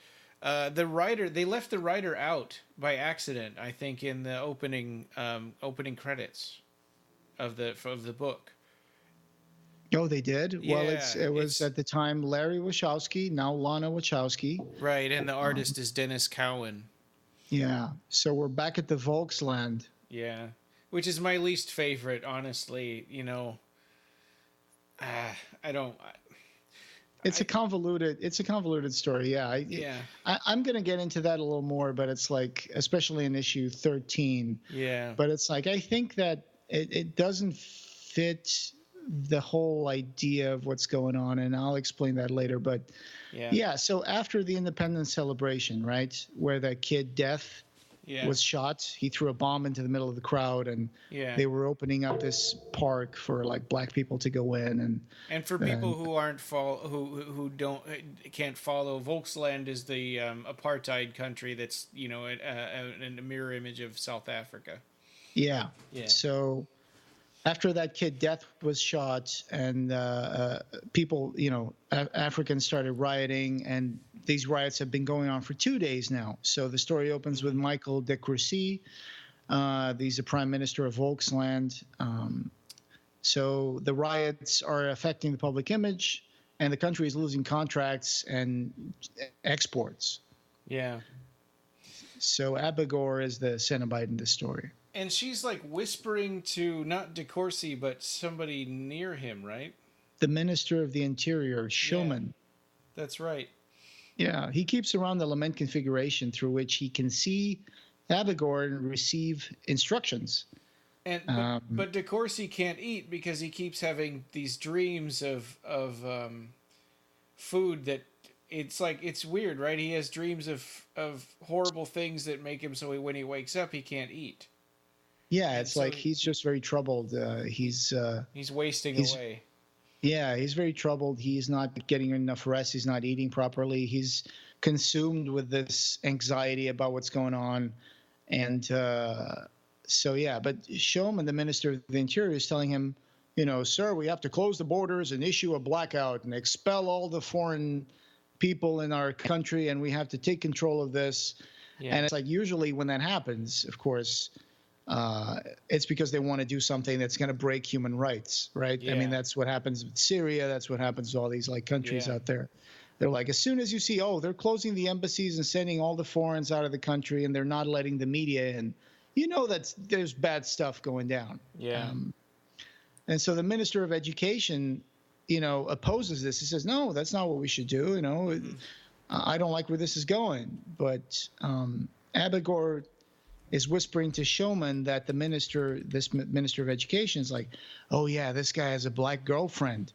They left the writer out by accident, I think, in the opening credits of the book. Oh, they did? Yeah, well, it was at the time Larry Wachowski, now Lana Wachowski. Right, and the artist is Dennis Cowan. Yeah, so we're back at the Volksland. Yeah, which is my least favorite, honestly. I don't... It's a convoluted story. Yeah. I'm going to get into that a little more, but it's like, especially in issue 13. Yeah. But it's like, I think that it doesn't fit the whole idea of what's going on, and I'll explain that later. But yeah. So after the Independence celebration, right, where that kid Death was shot, he threw a bomb into the middle of the crowd, and they were opening up this park for like black people to go in, and for people who can't follow, Volksland is the apartheid country that's a mirror image of South Africa. Yeah. So after that kid Death was shot, and people, Africans started rioting, and these riots have been going on for 2 days now. So the story opens with Michael de Courcy. He's the prime minister of Volksland. So the riots are affecting the public image, and the country is losing contracts and exports. Yeah. So Abigor is the Cenobite in this story. And she's like whispering to not de Courcy, but somebody near him, right? The Minister of the Interior, Shulman. Yeah, that's right. Yeah, he keeps around the lament configuration through which he can see Abigor and receive instructions. But de Courcy can't eat because he keeps having these dreams of food that it's weird, right? He has dreams of horrible things that make him so when he wakes up he can't eat. Yeah, it's like he's just very troubled. He's wasting away. Yeah, he's very troubled. He's not getting enough rest. He's not eating properly. He's consumed with this anxiety about what's going on. And but Shulman, the Minister of the Interior, is telling him, sir, we have to close the borders and issue a blackout and expel all the foreign people in our country, and we have to take control of this. Yeah. And it's like usually when that happens, of course, it's because they want to do something that's going to break human rights, right? Yeah. I mean, that's what happens with Syria. That's what happens to all these like countries out there. They're like, as soon as you see, they're closing the embassies and sending all the foreigners out of the country, and they're not letting the media in, that there's bad stuff going down. Yeah. And so the Minister of Education, opposes this. He says, no, that's not what we should do. I don't like where this is going. But Abigor is whispering to Showman that this Minister of Education is like, oh yeah, this guy has a black girlfriend.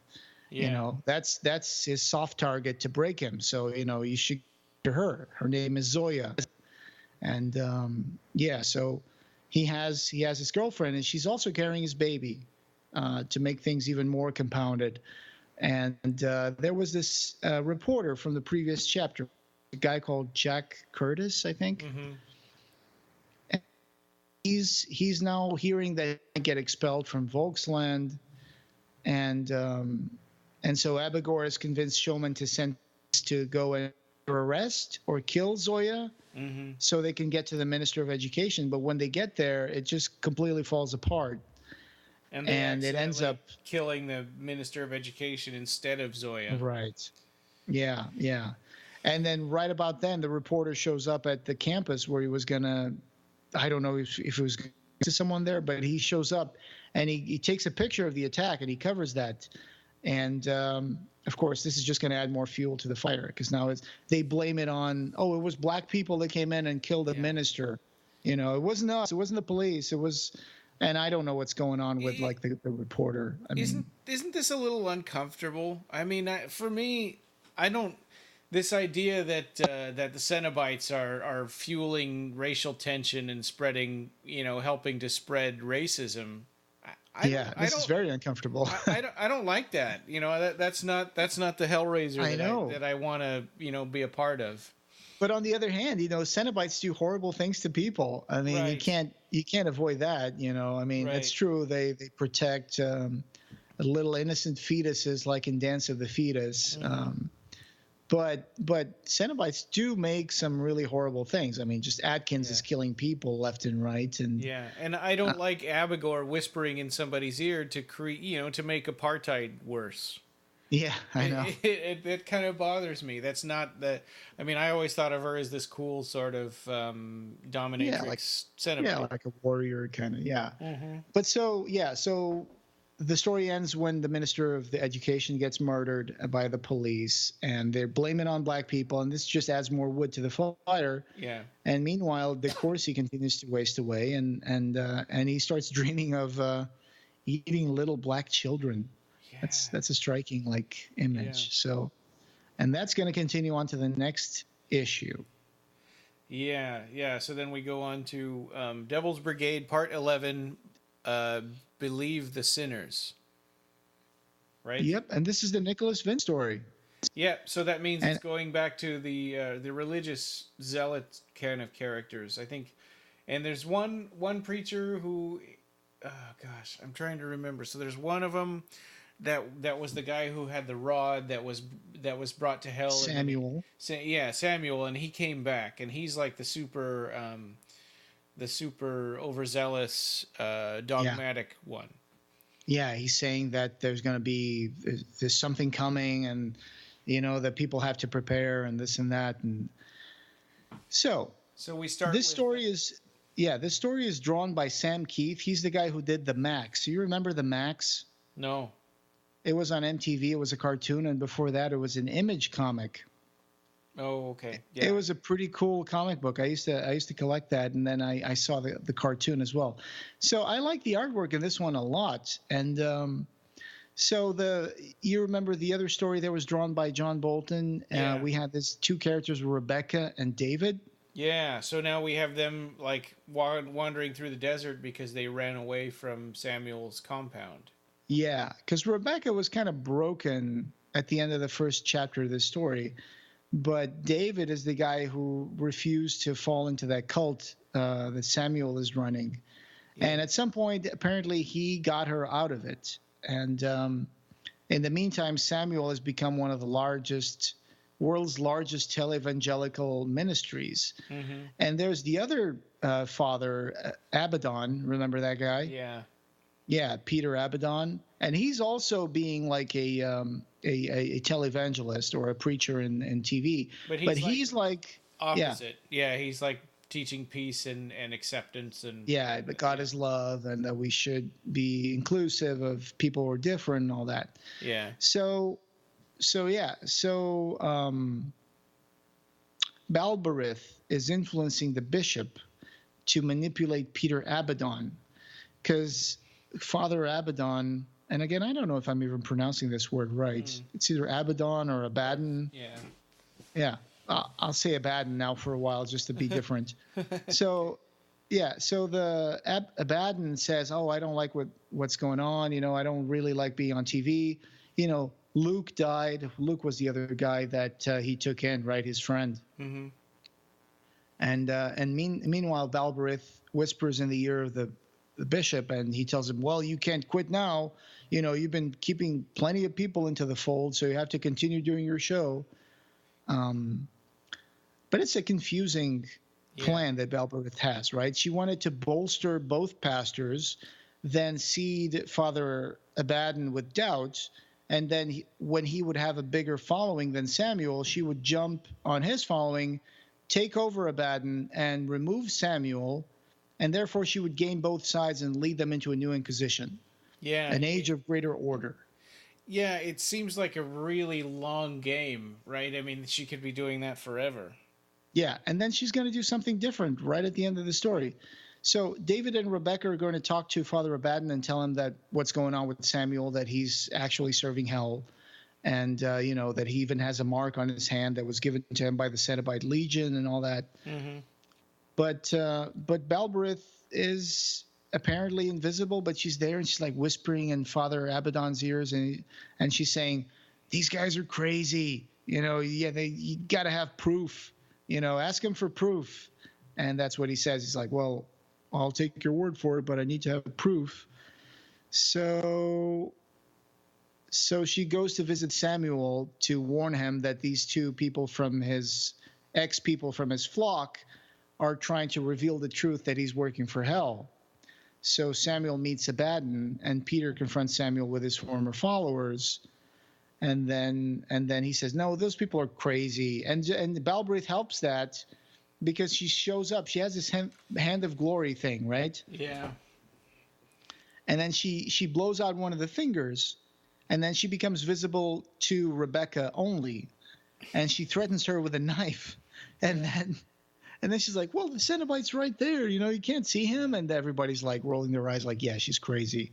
Yeah. That's his soft target to break him. So you should to her. Her name is Zoya, and so he has his girlfriend, and she's also carrying his baby to make things even more compounded. And there was this reporter from the previous chapter, a guy called Jack Curtis, I think. And he's now hearing that he get expelled from Volksland, and so Abigor has convinced Showman to go and arrest or kill Zoya, so they can get to the Minister of Education. But when they get there, it just completely falls apart. And it ends up killing the Minister of Education instead of Zoya. Right. Yeah. And then right about then, the reporter shows up at the campus where he was going to, I don't know if it was to someone there, but he shows up and he takes a picture of the attack and he covers that. And, of course, this is just going to add more fuel to the fire because now they blame it on, it was black people that came in and killed the minister. It wasn't us. It wasn't the police. It was... And I don't know what's going on with like the reporter. Isn't this a little uncomfortable? I mean, for me, I don't. This idea that the Cenobites are fueling racial tension and spreading, helping to spread racism. This is very uncomfortable. I don't like that. That's not the Hellraiser that I want to be a part of. But on the other hand, Cenobites do horrible things to people. I mean, you can't avoid that. I mean, it's true. They protect little innocent fetuses, like in Dance of the Fetus. But Cenobites do make some really horrible things. I mean, just Atkins is killing people left and right. And and I don't like Abigor whispering in somebody's ear to create, to make apartheid worse. Yeah, I know. It kind of bothers me. That's not the. I mean, I always thought of her as this cool sort of dominatrix Cenobite. Yeah, like a warrior kind of. Yeah. But so the story ends when the Minister of the Education gets murdered by the police, and they're blaming it on black people, and this just adds more wood to the fire. Yeah. And meanwhile, de Courcy continues to waste away, and he starts dreaming of eating little black children. That's a striking image. Yeah. So, and that's going to continue on to the next issue. Yeah. So then we go on to Devil's Brigade, Part 11. Believe the Sinners. Right. Yep, and this is the Nicholas Vince story. Yeah, so that means it's going back to the religious zealot kind of characters, I think. And there's one preacher who, I'm trying to remember. So there's one of them. That was the guy who had the rod that was brought to hell. Samuel. Samuel, and he came back, and he's like the super overzealous, dogmatic one. Yeah, he's saying that there's something coming, and that people have to prepare, and this and that, and so we start. This story is drawn by Sam Keith. He's the guy who did the Max. You remember the Max? No. It was on MTV. It was a cartoon, and before that, it was an Image comic. Oh, okay. Yeah. It was a pretty cool comic book. I used to collect that, and then I saw the cartoon as well. So I like the artwork in this one a lot. And you remember the other story that was drawn by John Bolton? Yeah. We had these two characters, Rebecca and David. Yeah. So now we have them wandering through the desert because they ran away from Samuel's compound. Yeah, because Rebecca was kind of broken at the end of the first chapter of this story. But David is the guy who refused to fall into that cult that Samuel is running. Yeah. And at some point, apparently, he got her out of it. And in the meantime, Samuel has become one of the largest world's largest televangelical ministries. Mm-hmm. And there's the other father, Abaddon. Remember that guy? Yeah. Yeah, Peter Abaddon. And he's also being like a televangelist or a preacher in TV. But he's like opposite. Yeah, he's like teaching peace and acceptance and but God is love, and that we should be inclusive of people who are different and all that. Yeah. So Balberith is influencing the bishop to manipulate Peter Abaddon, because Father Abaddon, and again, I don't know if I'm even pronouncing this word right. It's either Abaddon or Abaddon. Yeah. I'll say Abaddon now for a while just to be different. So the Abaddon says, "Oh, I don't like what's going on. I don't really like being on TV. Luke died. Luke was the other guy that he took in, right? His friend." Mm-hmm. And meanwhile, Balberith whispers in the ear of the bishop, and he tells him, "Well, you can't quit now. You've been keeping plenty of people into the fold, so you have to continue doing your show." But it's a confusing plan that Balberith has, right? She wanted to bolster both pastors, then seed Father Abaddon with doubt, and then when he would have a bigger following than Samuel, she would jump on his following, take over Abaddon, and remove Samuel, and therefore she would gain both sides and lead them into a new Inquisition. Yeah. An age of greater order. Yeah, it seems like a really long game, right? I mean, she could be doing that forever. Yeah, and then she's going to do something different right at the end of the story. So David and Rebecca are going to talk to Father Abaddon and tell him that what's going on with Samuel, that he's actually serving hell, and that he even has a mark on his hand that was given to him by the Cenobite Legion and all that. Mm-hmm. But Balberith is apparently invisible, but she's there, and she's like whispering in Father Abaddon's ears, and she's saying, "These guys are crazy. You got to have proof. Ask him for proof." And that's what he says. He's like, "Well, I'll take your word for it, but I need to have proof." So she goes to visit Samuel to warn him that these two people from his ex-people from his flock are trying to reveal the truth that he's working for hell. So Samuel meets Abaddon, and Peter confronts Samuel with his former followers. And then he says, "No, those people are crazy." And Balberith helps that because she shows up. She has this hand of glory thing, right? Yeah. And then she blows out one of the fingers, and then she becomes visible to Rebecca only, and she threatens her with a knife. And then she's like, "Well, the Cenobite's right there. You can't see him." And everybody's like rolling their eyes like, "Yeah, she's crazy."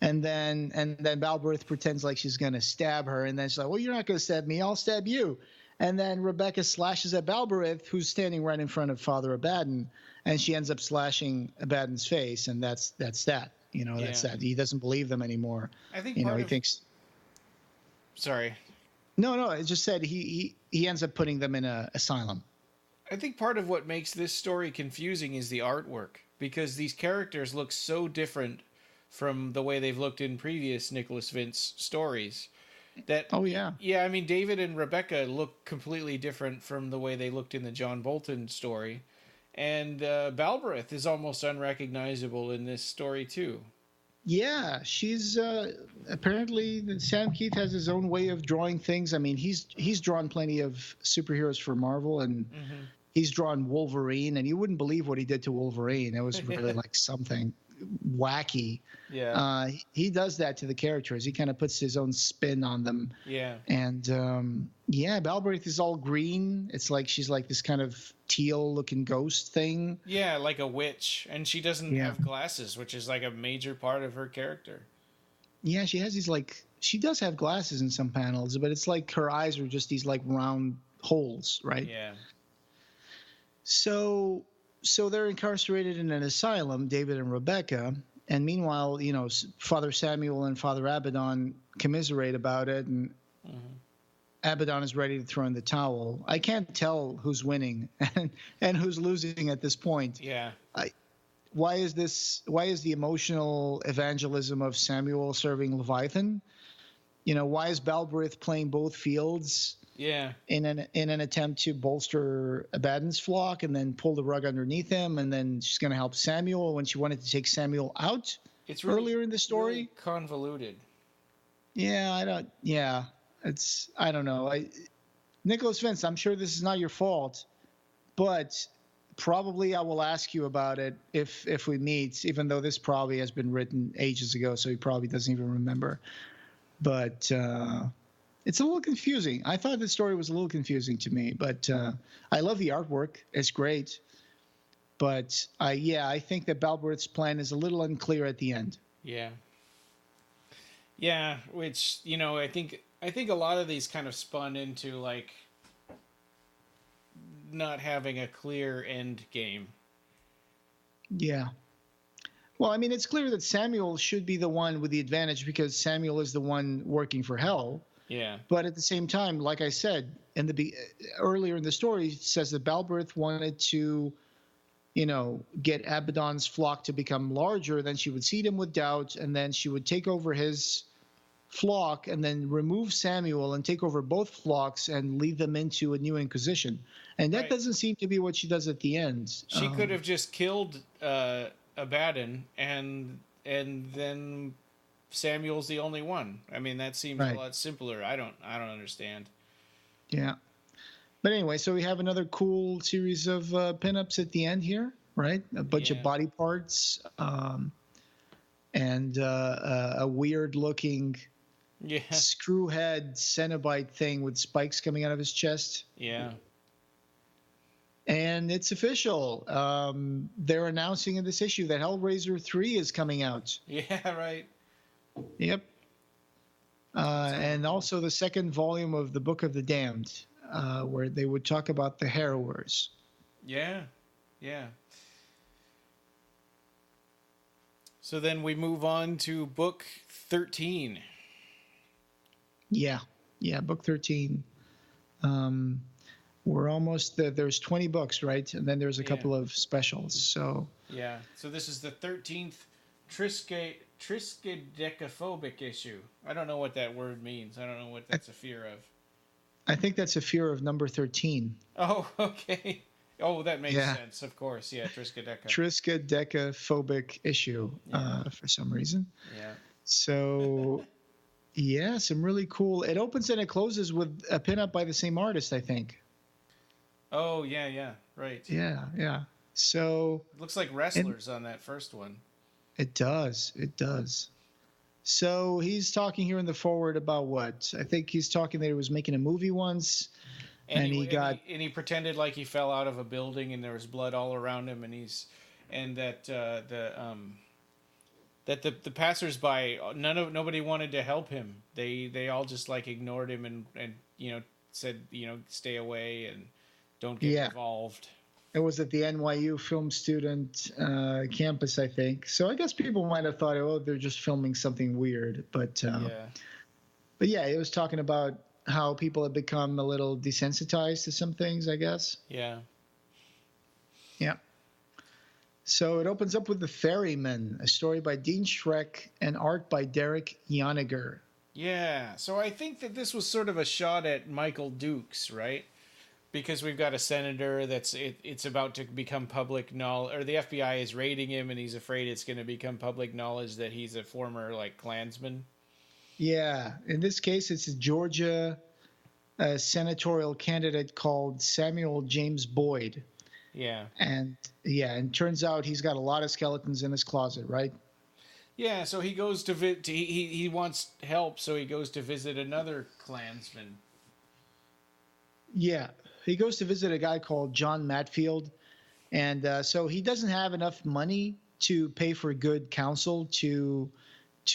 And then Balberith pretends like she's going to stab her. And then she's like, "Well, you're not going to stab me. I'll stab you." And then Rebecca slashes at Balberith, who's standing right in front of Father Abaddon. And she ends up slashing Abaddon's face. And that's that. That's that. He doesn't believe them anymore. I think he thinks. Sorry. No. It just said he ends up putting them in an asylum. I think part of what makes this story confusing is the artwork, because these characters look so different from the way they've looked in previous Nicholas Vince stories. I mean, David and Rebecca look completely different from the way they looked in the John Bolton story, and Balberith is almost unrecognizable in this story too. Yeah, she's apparently Sam Heath has his own way of drawing things. I mean, he's drawn plenty of superheroes for Marvel, and he's drawn Wolverine, and you wouldn't believe what he did to Wolverine. It was really like something wacky. Yeah. He does that to the characters. He kind of puts his own spin on them. Yeah. And Balberith is all green. It's like she's like this kind of teal-looking ghost thing. Yeah, like a witch, and she doesn't have glasses, which is like a major part of her character. Yeah, she has these she does have glasses in some panels, but it's like her eyes are just these like round holes, right? Yeah. So they're incarcerated in an asylum, David and Rebecca, and meanwhile, Father Samuel and Father Abaddon commiserate about it, and Abaddon is ready to throw in the towel. I can't tell who's winning and who's losing at this point. Yeah. Why is the emotional evangelism of Samuel serving Leviathan? Why is Balberith playing both fields? Yeah. in an attempt to bolster Abaddon's flock and then pull the rug underneath him. And then she's going to help Samuel when she wanted to take Samuel out earlier in the story. Really convoluted. Yeah, I don't know. Nicholas Vince, I'm sure this is not your fault, but probably I will ask you about it if we meet, even though this probably has been written ages ago, so he probably doesn't even remember. But it's a little confusing. I thought the story was a little confusing to me, but I love the artwork. It's great. But I think that Balbworth's plan is a little unclear at the end. Yeah. Yeah, which, I think a lot of these kind of spun into like not having a clear end game. Yeah. Well, I mean, it's clear that Samuel should be the one with the advantage because Samuel is the one working for Hell. Yeah. But at the same time, like I said earlier in the story, it says that Balbworth wanted to, get Abaddon's flock to become larger. Then she would seed him with doubt, and then she would take over his flock and then remove Samuel and take over both flocks and lead them into a new Inquisition. And that doesn't seem to be what she does at the end. She could have just killed Abaddon and then Samuel's the only one. I mean, that seems a lot simpler. I don't understand. Yeah. But anyway, so we have another cool series of pinups at the end here, right? A bunch of body parts and a weird-looking screw-head Cenobite thing with spikes coming out of his chest. Yeah. And it's official. They're announcing in this issue that Hellraiser 3 is coming out. Yeah, right. Yep. And also the second volume of the Book of the Damned, where they would talk about the Harrowers. Yeah, yeah. So then we move on to Book 13. Yeah, Book 13. We're almost there's 20 books, right? And then there's a couple of specials. So yeah. So this is the 13th triskaidekaphobic issue. I don't know what that word means. I don't know what that's a fear of. I think that's a fear of number 13. Oh, okay. Oh, that makes sense. Of course, yeah. Triskaidekaphobic issue for some reason. Yeah. So. Yeah, some really cool. It opens and it closes with a pinup by the same artist, I think. Oh, yeah, right. Yeah. So it looks like wrestlers on that first one. It does. So he's talking here in the forward about what? I think he's talking that he was making a movie once, and he pretended like he fell out of a building and there was blood all around him, and that the passersby, nobody wanted to help him. They all just like ignored him and said stay away and don't get involved. It was at the NYU film student campus, I think. So I guess people might have thought, oh, they're just filming something weird. But it was talking about how people have become a little desensitized to some things, I guess. Yeah. Yeah. So it opens up with The Ferryman, a story by Dean Schreck and art by Derek Yaniger. Yeah. So I think that this was sort of a shot at Michael Dukes, right? Because we've got a senator it's about to become public knowledge, or the FBI is raiding him, and he's afraid it's going to become public knowledge that he's a former Klansman. Yeah, in this case, it's a Georgia senatorial candidate called Samuel James Boyd. Yeah, and turns out he's got a lot of skeletons in his closet, right? Yeah, so he goes to he wants help, so he goes to visit another Klansman. Yeah. He goes to visit a guy called John Matfield, and so he doesn't have enough money to pay for good counsel to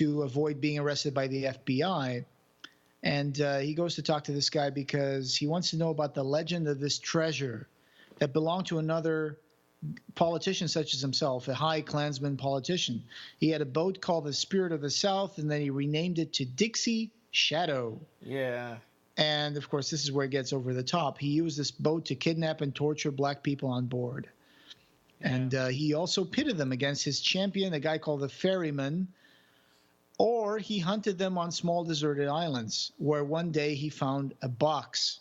avoid being arrested by the FBI. And he goes to talk to this guy because he wants to know about the legend of this treasure that belonged to another politician such as himself, a high Klansman politician. He had a boat called the Spirit of the South, and then he renamed it to Dixie Shadow. Yeah. And, of course, this is where it gets over the top. He used this boat to kidnap and torture black people on board. Yeah. And he also pitted them against his champion, a guy called the Ferryman, or he hunted them on small deserted islands, where one day he found a box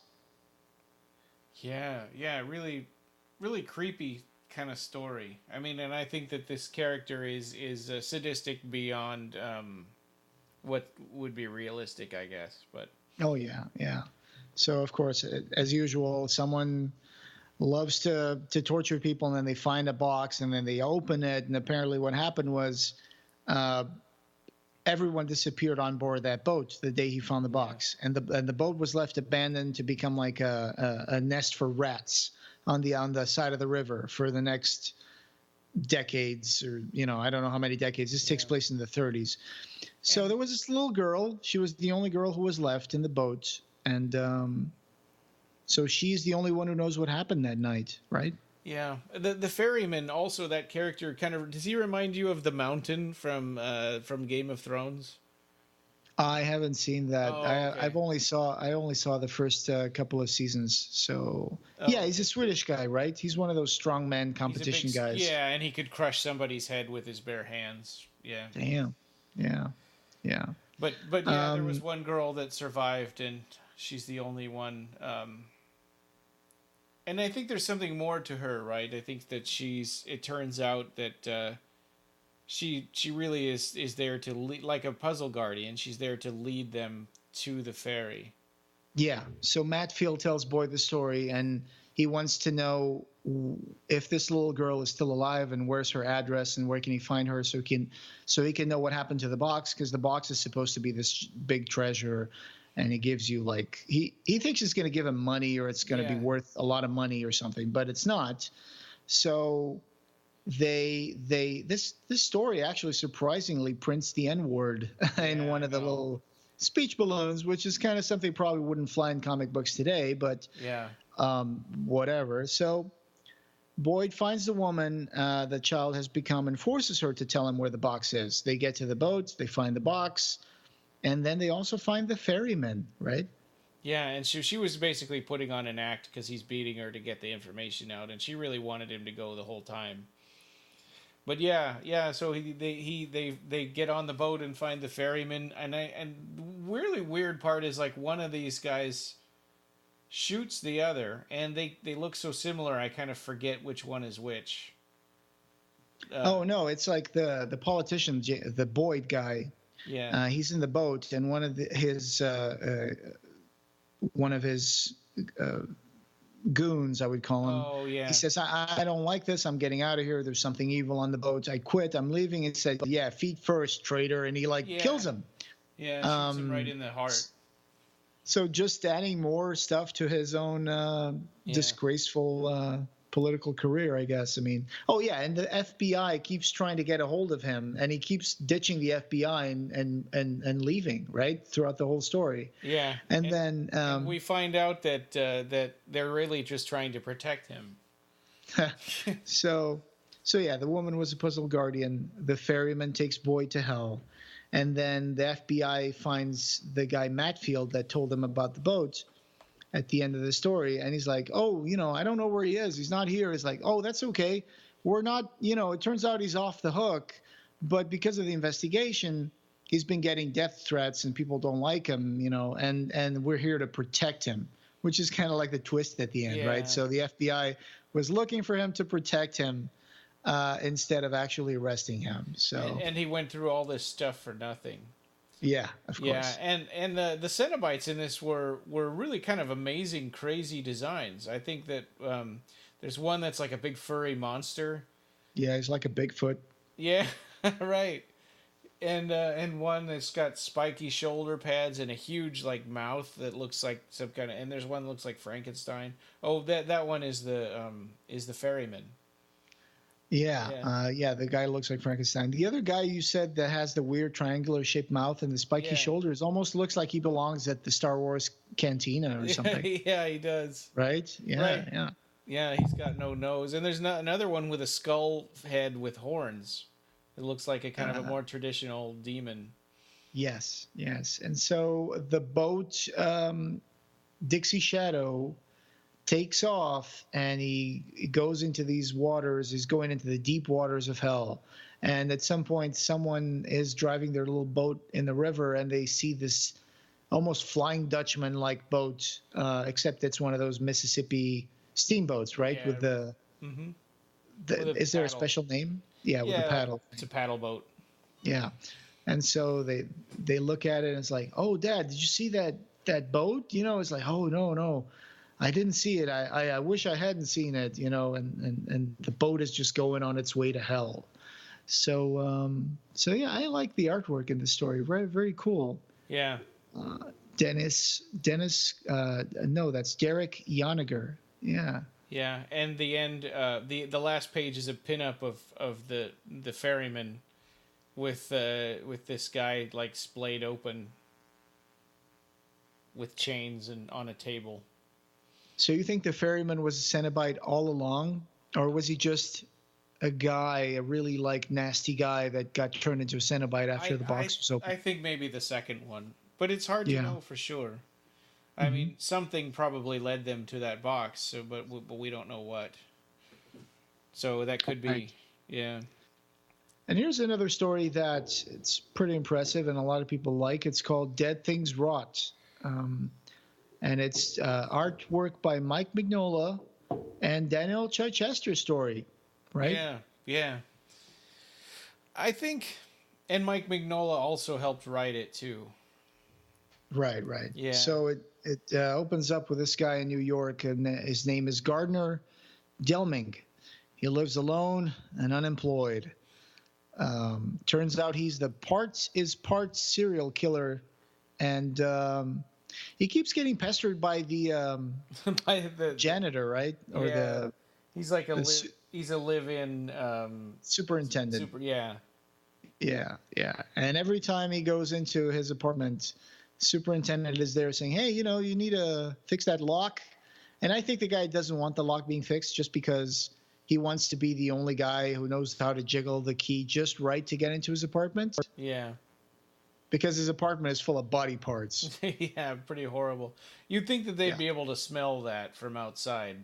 Yeah, really, really creepy kind of story. I mean, and I think that this character is sadistic beyond what would be realistic, I guess. But Oh yeah, yeah. So of course, as usual, someone loves to torture people, and then they find a box, and then they open it, and apparently what happened was, uh, everyone disappeared on board that boat the day he found the box, and the boat was left abandoned to become like a nest for rats on the side of the river for the next decades, or I don't know how many decades. This takes place in the 30s. So there was this little girl. She was the only girl who was left in the boat, and so she's the only one who knows what happened that night, right? yeah, the ferryman also, that character kind of, does he remind you of the Mountain from Game of Thrones? I haven't seen that. Oh, okay. I only saw the first couple of seasons. So yeah, he's a Swedish guy, right? He's one of those strongman competition guys. Yeah, and he could crush somebody's head with his bare hands. Yeah. Damn. Yeah. But yeah, there was one girl that survived, and she's the only one. And I think there's something more to her, right? I think that it turns out that she really is there to lead, like a puzzle guardian. She's there to lead them to the ferry. Yeah. So Matt Field tells Boyd the story, and he wants to know if this little girl is still alive and where's her address and where can he find her, so he can know what happened to the box, because the box is supposed to be this big treasure, and he gives you like he thinks it's going to give him money, or it's going to be worth a lot of money or something, but it's not. So this story actually surprisingly prints the N-word in one of the little speech balloons, which is kind of something probably wouldn't fly in comic books today, but whatever. So Boyd finds the woman the child has become and forces her to tell him where the box is. They get to the boat, they find the box, and then they also find the ferryman, right? Yeah, and she was basically putting on an act because he's beating her to get the information out, and she really wanted him to go the whole time. But yeah. So they get on the boat and find the ferryman, and really weird part is, like, one of these guys shoots the other, and they look so similar. I kind of forget which one is which. Oh no, it's like the politician, the Boyd guy. Yeah, he's in the boat, and one of his goons, I would call him. Oh yeah. He says, I don't like this. I'm getting out of here. There's something evil on the boat. I quit. I'm leaving. He said, yeah, feet first, traitor, and he kills him. Yeah, shoots him right in the heart. So just adding more stuff to his own disgraceful political career, I guess. I mean, and the FBI keeps trying to get a hold of him, and he keeps ditching the FBI and leaving, right, throughout the whole story. Yeah, and then we find out that they're really just trying to protect him. So yeah, the woman was a puzzle guardian. The ferryman takes Boyd to hell. And then the FBI finds the guy Matfield that told them about the boat at the end of the story. And he's like, I don't know where he is. He's not here. He's like, that's okay. We're not, it turns out he's off the hook. But because of the investigation, he's been getting death threats and people don't like him, and we're here to protect him, which is kind of like the twist at the end, right? So the FBI was looking for him to protect him instead of actually arresting him. So and he went through all this stuff for nothing. Yeah, of course. Yeah, and the Cenobites in this were really kind of amazing, crazy designs. I think that there's one that's like a big furry monster. Yeah, he's like a Bigfoot. Yeah, right. And one that's got spiky shoulder pads and a huge like mouth that looks like some kind of. And there's one that looks like Frankenstein. Oh, that one is the ferryman. Yeah, the guy looks like Frankenstein. The other guy you said that has the weird triangular-shaped mouth and the spiky shoulders almost looks like he belongs at the Star Wars cantina or something. Yeah, he does. Right? Yeah, right. Yeah, he's got no nose. And there's another one with a skull head with horns. It looks like a kind of a more traditional demon. Yes. And so the boat, Dixie Shadow, takes off, and he goes into these waters. He's going into the deep waters of hell. And at some point, someone is driving their little boat in the river, and they see this almost Flying Dutchman like boat, except it's one of those Mississippi steamboats, right? Yeah. With the, Mm-hmm. is there a special name? Yeah, with the paddle. It's a paddle boat. Yeah. And so they look at it and it's like, oh, Dad, did you see that boat? It's like, oh, no, I didn't see it. I wish I hadn't seen it, and the boat is just going on its way to hell. So yeah, I like the artwork in the story. Very, very cool. Yeah. Dennis, no, that's Derek Yaniger. Yeah. Yeah, and the end, the last page is a pinup of the ferryman with this guy like splayed open with chains and on a table. So you think the ferryman was a Cenobite all along, or was he just a guy, a really like nasty guy that got turned into a Cenobite after the box was open? I think maybe the second one, but it's hard to know for sure. I mean, something probably led them to that box, so but we don't know what. So that could be, yeah. And here's another story that it's pretty impressive and a lot of people like. It's called Dead Things Rot. And it's artwork by Mike Mignola and Daniel Chichester story, right? Yeah. I think, and Mike Mignola also helped write it too. Right. Yeah. So it opens up with this guy in New York, and his name is Gardner Delming. He lives alone and unemployed. Turns out he's the parts serial killer, and he keeps getting pestered by the janitor, right? Or he's like he's a live-in superintendent. Yeah. And every time he goes into his apartment, superintendent is there saying, hey, you need to fix that lock. And I think the guy doesn't want the lock being fixed just because he wants to be the only guy who knows how to jiggle the key just right to get into his apartment. Yeah. Because his apartment is full of body parts. Yeah, pretty horrible. You'd think that they'd be able to smell that from outside.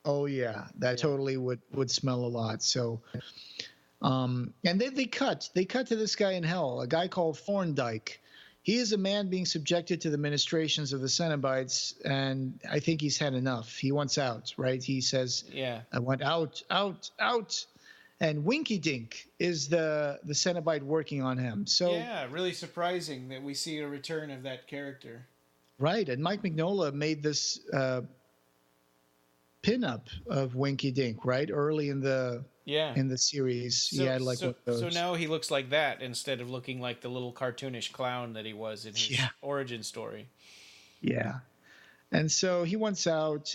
Oh, yeah. That totally would smell a lot. So, and then they cut to this guy in hell, a guy called Thorndike. He is a man being subjected to the ministrations of the Cenobites, and I think he's had enough. He wants out, right? He says, I want out. And Winky Dink is the Cenobite working on him. So yeah, really surprising that we see a return of that character. Right, and Mike Mignola made this pinup of Winky Dink, right? Early in the series. He had like one of those. So now he looks like that instead of looking like the little cartoonish clown that he was in his origin story. Yeah. And so he wants out.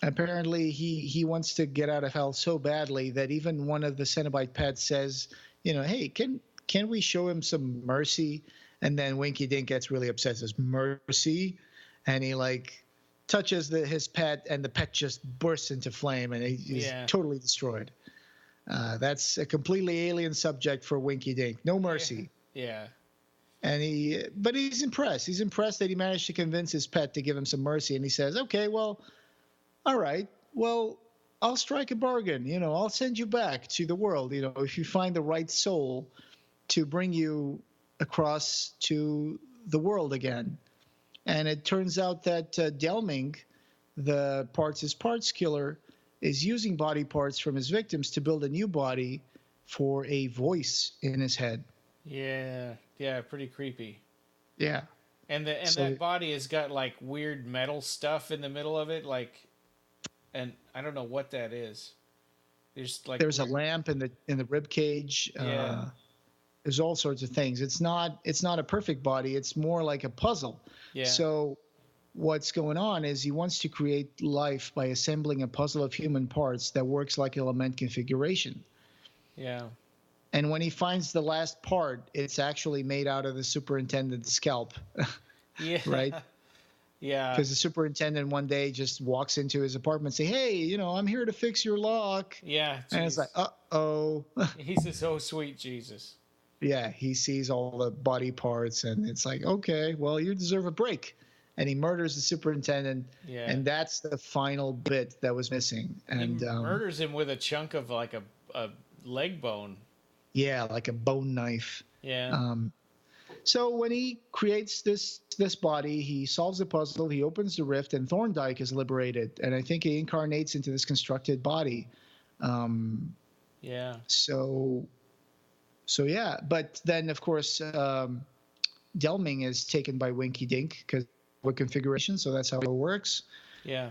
Apparently he wants to get out of hell so badly that even one of the Cenobite pets says, hey, can we show him some mercy? And then Winky Dink gets really upset, says, mercy? And he like touches his pet, and the pet just bursts into flame, and he's totally destroyed. That's a completely alien subject for Winky Dink. No mercy. Yeah. And but he's impressed. He's impressed that he managed to convince his pet to give him some mercy. And he says, okay, well, all right, well, I'll strike a bargain. I'll send you back to the world, if you find the right soul to bring you across to the world again. And it turns out that Delming, the parts killer, is using body parts from his victims to build a new body for a voice in his head. Yeah, pretty creepy. Yeah. And that body has got like weird metal stuff in the middle of it, and I don't know what that is. There's a lamp in the rib cage. Yeah. There's all sorts of things. It's not a perfect body. It's more like a puzzle. Yeah. So what's going on is he wants to create life by assembling a puzzle of human parts that works like a lament configuration. Yeah. And when he finds the last part, it's actually made out of the superintendent's scalp. Yeah. Right? Yeah. Because the superintendent one day just walks into his apartment and say, hey, I'm here to fix your lock. Yeah. And it's like, uh-oh. He says, oh, sweet Jesus. Yeah, he sees all the body parts, and it's like, okay, well, you deserve a break. And he murders the superintendent, and that's the final bit that was missing. And he murders him with a chunk of like a leg bone. Yeah, like a bone knife. Yeah. So when he creates this body, he solves the puzzle, he opens the rift, and Thorndyke is liberated. And I think he incarnates into this constructed body. Yeah. So yeah. But then, of course, Delming is taken by Winky Dink because of configuration. So that's how it works. Yeah.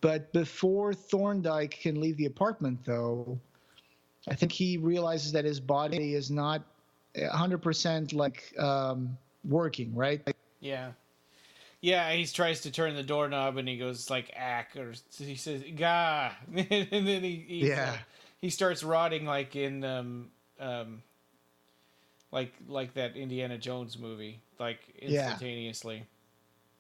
But before Thorndyke can leave the apartment, though, I think he realizes that his body is not 100% like working, right? Yeah. Yeah, he tries to turn the doorknob and he goes like ack, or he says gah, and then he starts rotting like in like that Indiana Jones movie, like instantaneously.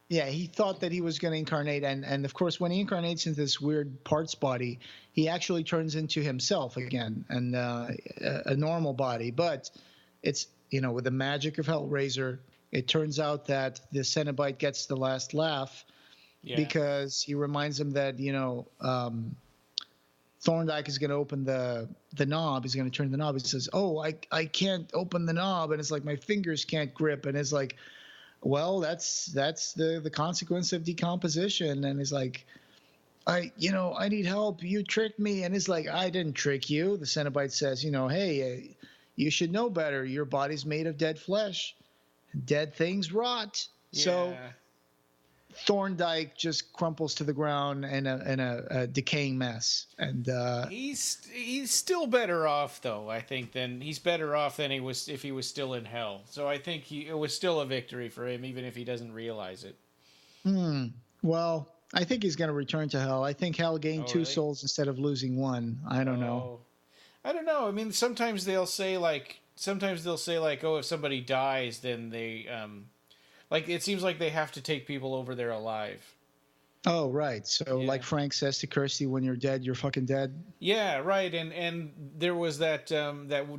Yeah, he thought that he was going to incarnate, and of course, when he incarnates into this weird parts body, he actually turns into himself again, and a normal body. But it's, with the magic of Hellraiser, it turns out that the Cenobite gets the last laugh because he reminds him that Thorndyke is going to open the knob. He's going to turn the knob. He says, "Oh, I can't open the knob," and it's like my fingers can't grip, and it's like, well, that's the consequence of decomposition. And he's like, I need help. You tricked me. And it's like, I didn't trick you. The Cenobite says, hey, you should know better. Your body's made of dead flesh. Dead things rot. Yeah. So Thorndyke just crumples to the ground in a decaying mess. And he's still better off, though. I think he's better off than he was if he was still in hell. So I think it was still a victory for him, even if he doesn't realize it. Well, I think he's going to return to hell. I think hell gained two souls instead of losing one. I don't know. I don't know. I mean, sometimes they'll say like, oh, if somebody dies, then they like, it seems like they have to take people over there alive. Oh, right. So like Frank says to Kirsty, when you're dead, you're fucking dead. Yeah, right. And there was that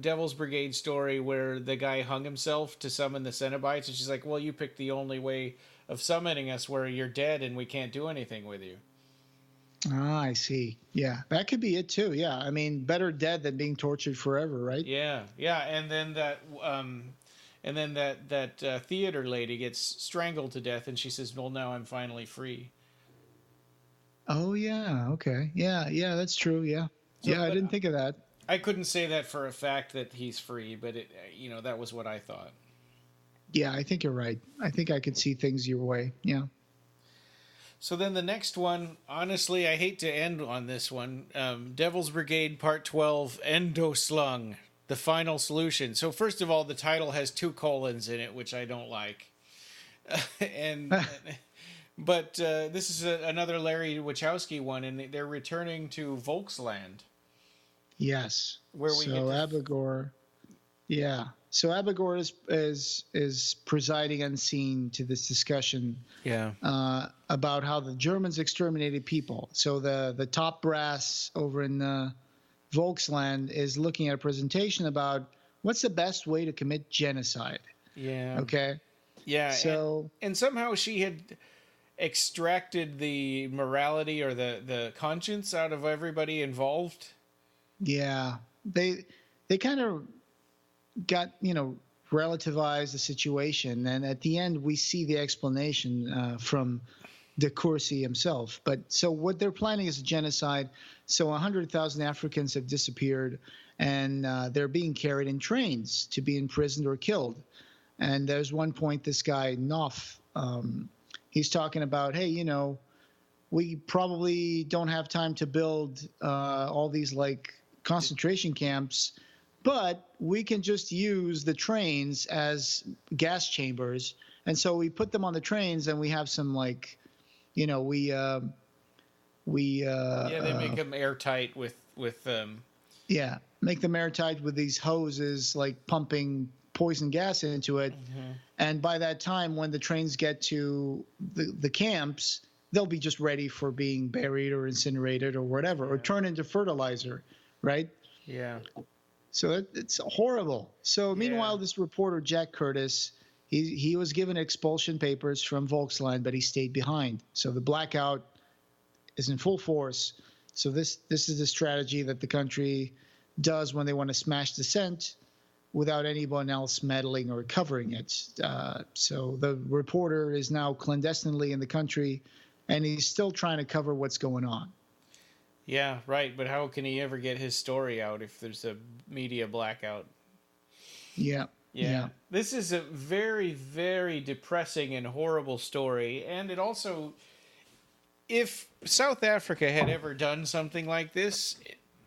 Devil's Brigade story where the guy hung himself to summon the Cenobites, and she's like, well, you picked the only way of summoning us where you're dead and we can't do anything with you. Ah, I see. Yeah, that could be it too. Yeah, I mean, better dead than being tortured forever, right? Yeah. And then that theater lady gets strangled to death, and she says, well, now I'm finally free. Oh, yeah. Okay. Yeah, that's true. Yeah. So, I didn't think of that. I couldn't say that for a fact that he's free, but that was what I thought. Yeah, I think you're right. I think I could see things your way. Yeah. So then the next one, honestly, I hate to end on this one. Devil's Brigade Part 12, Endoslung, the final solution. So first of all, the title has 2 colons in it, which I don't like. But this is another Larry Wachowski one, and they're returning to Volksland. Yes. Where we Abigor. Yeah. So Abigor is presiding unseen to this discussion. Yeah. About how the Germans exterminated people. So the top brass over in Volksland is looking at a presentation about what's the best way to commit genocide. Yeah. Okay. Yeah. So and somehow she had extracted the morality or the conscience out of everybody involved. Yeah. They kind of got, relativized the situation, and at the end we see the explanation from de Courcy himself. But so what they're planning is a genocide. So 100,000 Africans have disappeared, and they're being carried in trains to be imprisoned or killed. And there's one point, this guy Knopf, he's talking about, hey, we probably don't have time to build all these like concentration camps, but we can just use the trains as gas chambers. And so we put them on the trains, and we have some like, they make them airtight with make them airtight with these hoses like pumping poison gas into it. Mm-hmm. And by that time, when the trains get to the camps, they'll be just ready for being buried or incinerated or whatever, or turned into fertilizer, right? Yeah. So it's horrible. So meanwhile, this reporter, Jack Curtis, he was given expulsion papers from Volksland, but he stayed behind. So the blackout is in full force. So this is the strategy that the country does when they want to smash dissent. without anyone else meddling or covering it. So the reporter is now clandestinely in the country, and he's still trying to cover what's going on. Yeah, right. But how can he ever get his story out if there's a media blackout? Yeah. This is a very, very depressing and horrible story. And it also, if South Africa had ever done something like this,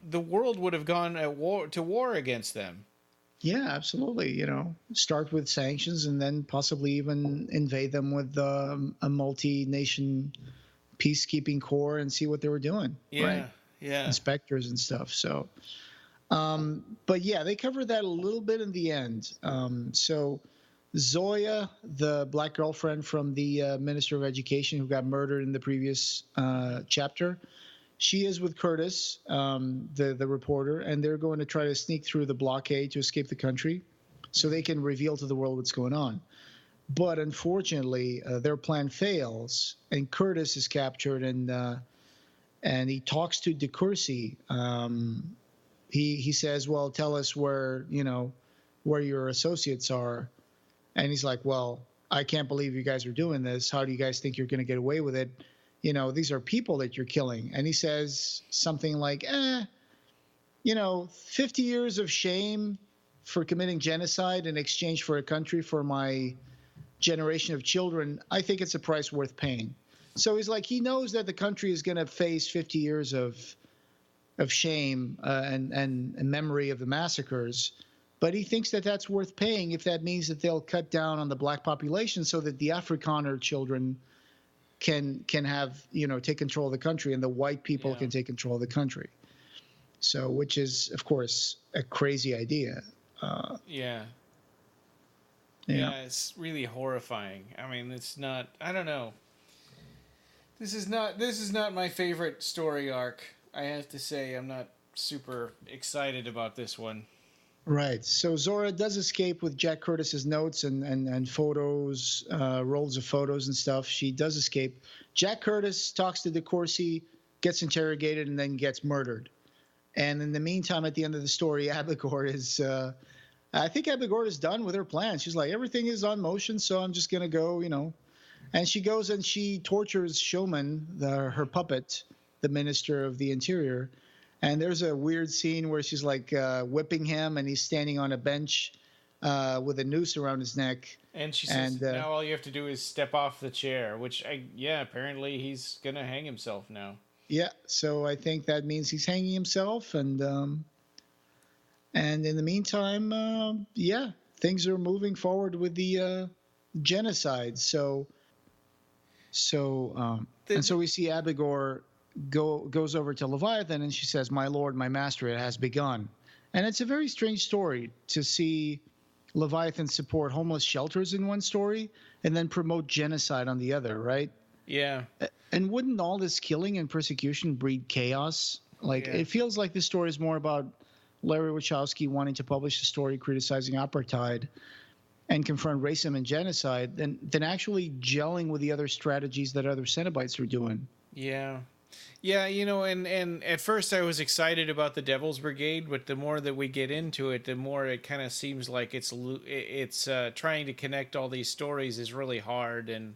the world would have gone to war against them. Yeah, absolutely. Start with sanctions and then possibly even invade them with a multi-nation peacekeeping corps and see what they were doing. Yeah, right? Yeah. Inspectors and stuff. So, but yeah, they covered that a little bit in the end. So Zoya, the black girlfriend from the Minister of Education who got murdered in the previous chapter, she is with Curtis, the reporter, and they're going to try to sneak through the blockade to escape the country so they can reveal to the world what's going on. But unfortunately, their plan fails, and Curtis is captured, and he talks to DeCourcy. He says, well, tell us where your associates are. And he's like, well, I can't believe you guys are doing this. How do you guys think you're going to get away with it? These are people that you're killing. And he says something like, 50 years of shame for committing genocide in exchange for a country for my generation of children. I think it's a price worth paying. So he's like, he knows that the country is going to face 50 years of shame and memory of the massacres. But he thinks that that's worth paying if that means that they'll cut down on the black population so that the Afrikaner children can have, take control of the country, and the white people can take control of the country. So, which is, of course, a crazy idea. Yeah, it's really horrifying. I mean, it's not, I don't know. This is not my favorite story arc. I have to say, I'm not super excited about this one. Right. So Zora does escape with Jack Curtis's notes and photos, rolls of photos and stuff. She does escape. Jack Curtis talks to DeCourcy, gets interrogated, and then gets murdered. And in the meantime, at the end of the story, Abigor is, I think Abigor is done with her plan. She's like, everything is on motion, so I'm just going to go, And she goes and she tortures Showman, her puppet, the Minister of the Interior. And there's a weird scene where she's like whipping him, and he's standing on a bench with a noose around his neck. And she says, now all you have to do is step off the chair, which, apparently he's going to hang himself now. Yeah, so I think that means he's hanging himself. And in the meantime, things are moving forward with the genocide. So we see Abigor goes over to Leviathan, and she says, "My lord, my master, it has begun." And it's a very strange story to see Leviathan support homeless shelters in one story and then promote genocide on the other, right? Yeah. And wouldn't all this killing and persecution breed chaos? It feels like this story is more about Larry Wachowski wanting to publish a story criticizing apartheid and confront racism and genocide than actually gelling with the other strategies that other Cenobites are doing. Yeah. Yeah, and at first I was excited about the Devil's Brigade, but the more that we get into it, the more it kind of seems like it's trying to connect all these stories is really hard, and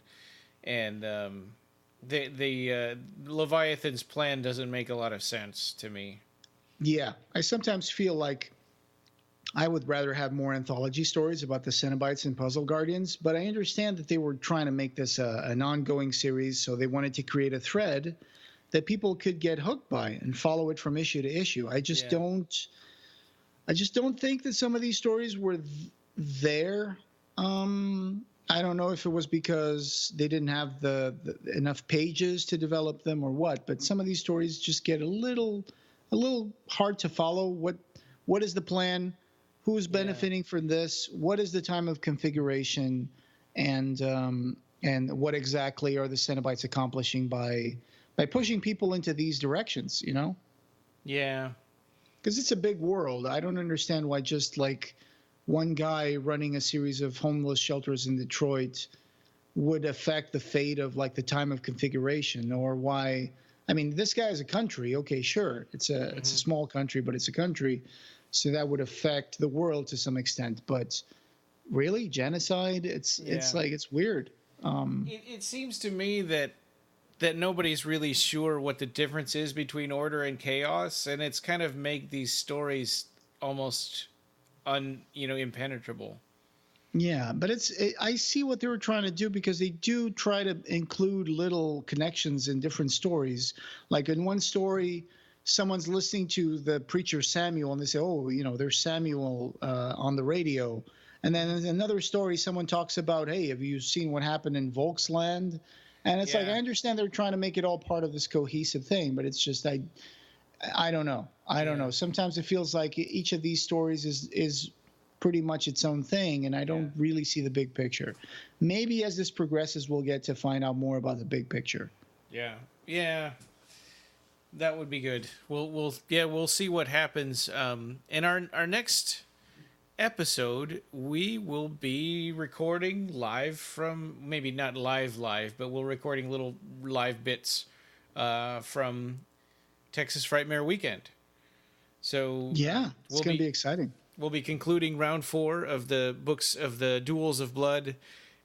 the Leviathan's plan doesn't make a lot of sense to me. Yeah, I sometimes feel like I would rather have more anthology stories about the Cenobites and Puzzle Guardians, but I understand that they were trying to make this an ongoing series, so they wanted to create a thread that people could get hooked by and follow it from issue to issue. I just don't think that some of these stories were there. I don't know if it was because they didn't have the enough pages to develop them or what, but some of these stories just get a little hard to follow. What is the plan? Who's benefiting from this? What is the time of configuration? And what exactly are the Cenobites accomplishing by pushing people into these directions, Yeah. Because it's a big world. I don't understand why just like one guy running a series of homeless shelters in Detroit would affect the fate of like the time of configuration, or why. I mean, this guy is a country. Okay, sure. It's a small country, but it's a country. so that would affect the world to some extent. But really, genocide? It's like, it's weird. It seems to me that nobody's really sure what the difference is between order and chaos, and it's kind of make these stories almost impenetrable. Yeah, but I see what they were trying to do, because they do try to include little connections in different stories. Like in one story, someone's listening to the preacher Samuel, and they say, "Oh, there's Samuel on the radio." And then in another story, someone talks about, "Hey, have you seen what happened in Volksland?" And it's like, I understand they're trying to make it all part of this cohesive thing, but it's just, I don't know. I don't know. Sometimes it feels like each of these stories is pretty much its own thing, and I don't really see the big picture. Maybe as this progresses, we'll get to find out more about the big picture. Yeah. That would be good. We'll see what happens. In our next episode, we will be recording live from, maybe not live, but we're recording little live bits from Texas Frightmare weekend. So yeah, it's going to be exciting. We'll be concluding round 4 of the books of the Duels of Blood,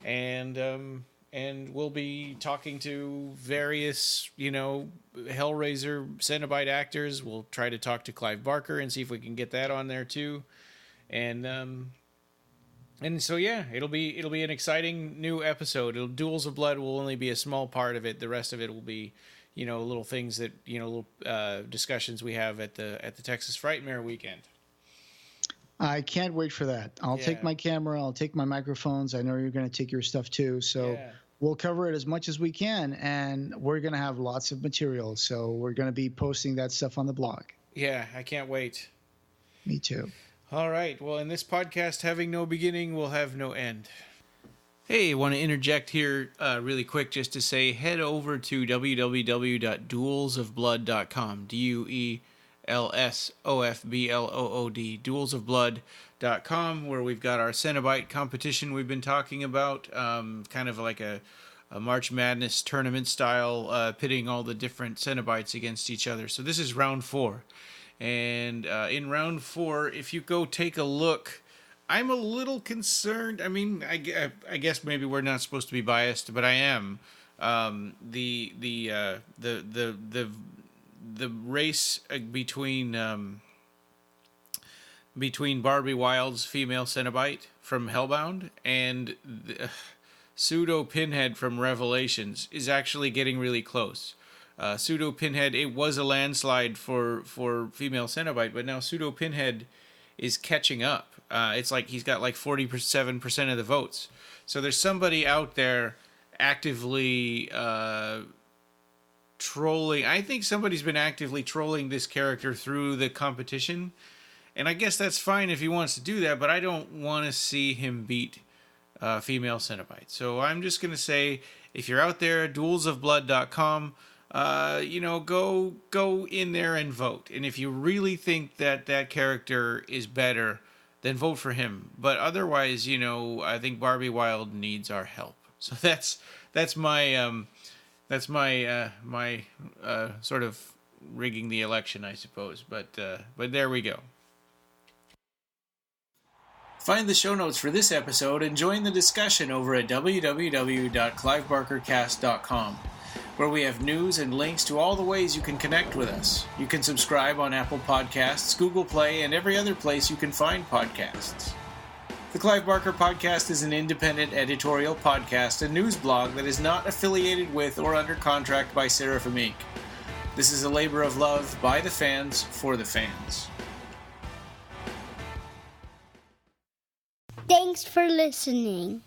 and we'll be talking to various, Hellraiser Cenobite actors. We'll try to talk to Clive Barker and see if we can get that on there too. And so it'll be an exciting new episode. Duels of Blood will only be a small part of it. The rest of it will be, little things that little discussions we have at the Texas Frightmare weekend. I can't wait for that. I'll take my camera. I'll take my microphones. I know you're going to take your stuff too. So we'll cover it as much as we can, and we're going to have lots of material. So we're going to be posting that stuff on the blog. Yeah, I can't wait. Me too. All right. Well, in this podcast, having no beginning will have no end. Hey, I want to interject here really quick just to say, head over to www.duelsofblood.com, DUELSOFBLOOD, duelsofblood.com, where we've got our Cenobite competition we've been talking about, kind of like a March Madness tournament style, pitting all the different Cenobites against each other. So this is round 4. And in round 4, if you go take a look, I'm a little concerned. I mean, I guess maybe we're not supposed to be biased, but I am. The race between Barbie Wilde's female Cenobite from Hellbound and Pseudo Pinhead from Revelations is actually getting really close. Pseudo Pinhead, it was a landslide for female Cenobite, but now Pseudo Pinhead is catching up. It's like he's got like 47% of the votes. So there's somebody out there actively trolling. I think somebody's been actively trolling this character through the competition. And I guess that's fine if he wants to do that, but I don't want to see him beat female Cenobite. So I'm just going to say, if you're out there, duelsofblood.com, go in there and vote. And if you really think that character is better, then vote for him. But otherwise, I think Barbie Wilde needs our help. So that's my sort of rigging the election, I suppose. But there we go. Find the show notes for this episode and join the discussion over at www.clivebarkercast.com, where we have news and links to all the ways you can connect with us. You can subscribe on Apple Podcasts, Google Play, and every other place you can find podcasts. The Clive Barker Podcast is an independent editorial podcast and news blog that is not affiliated with or under contract by Seraphim Inc. This is a labor of love by the fans for the fans. Thanks for listening.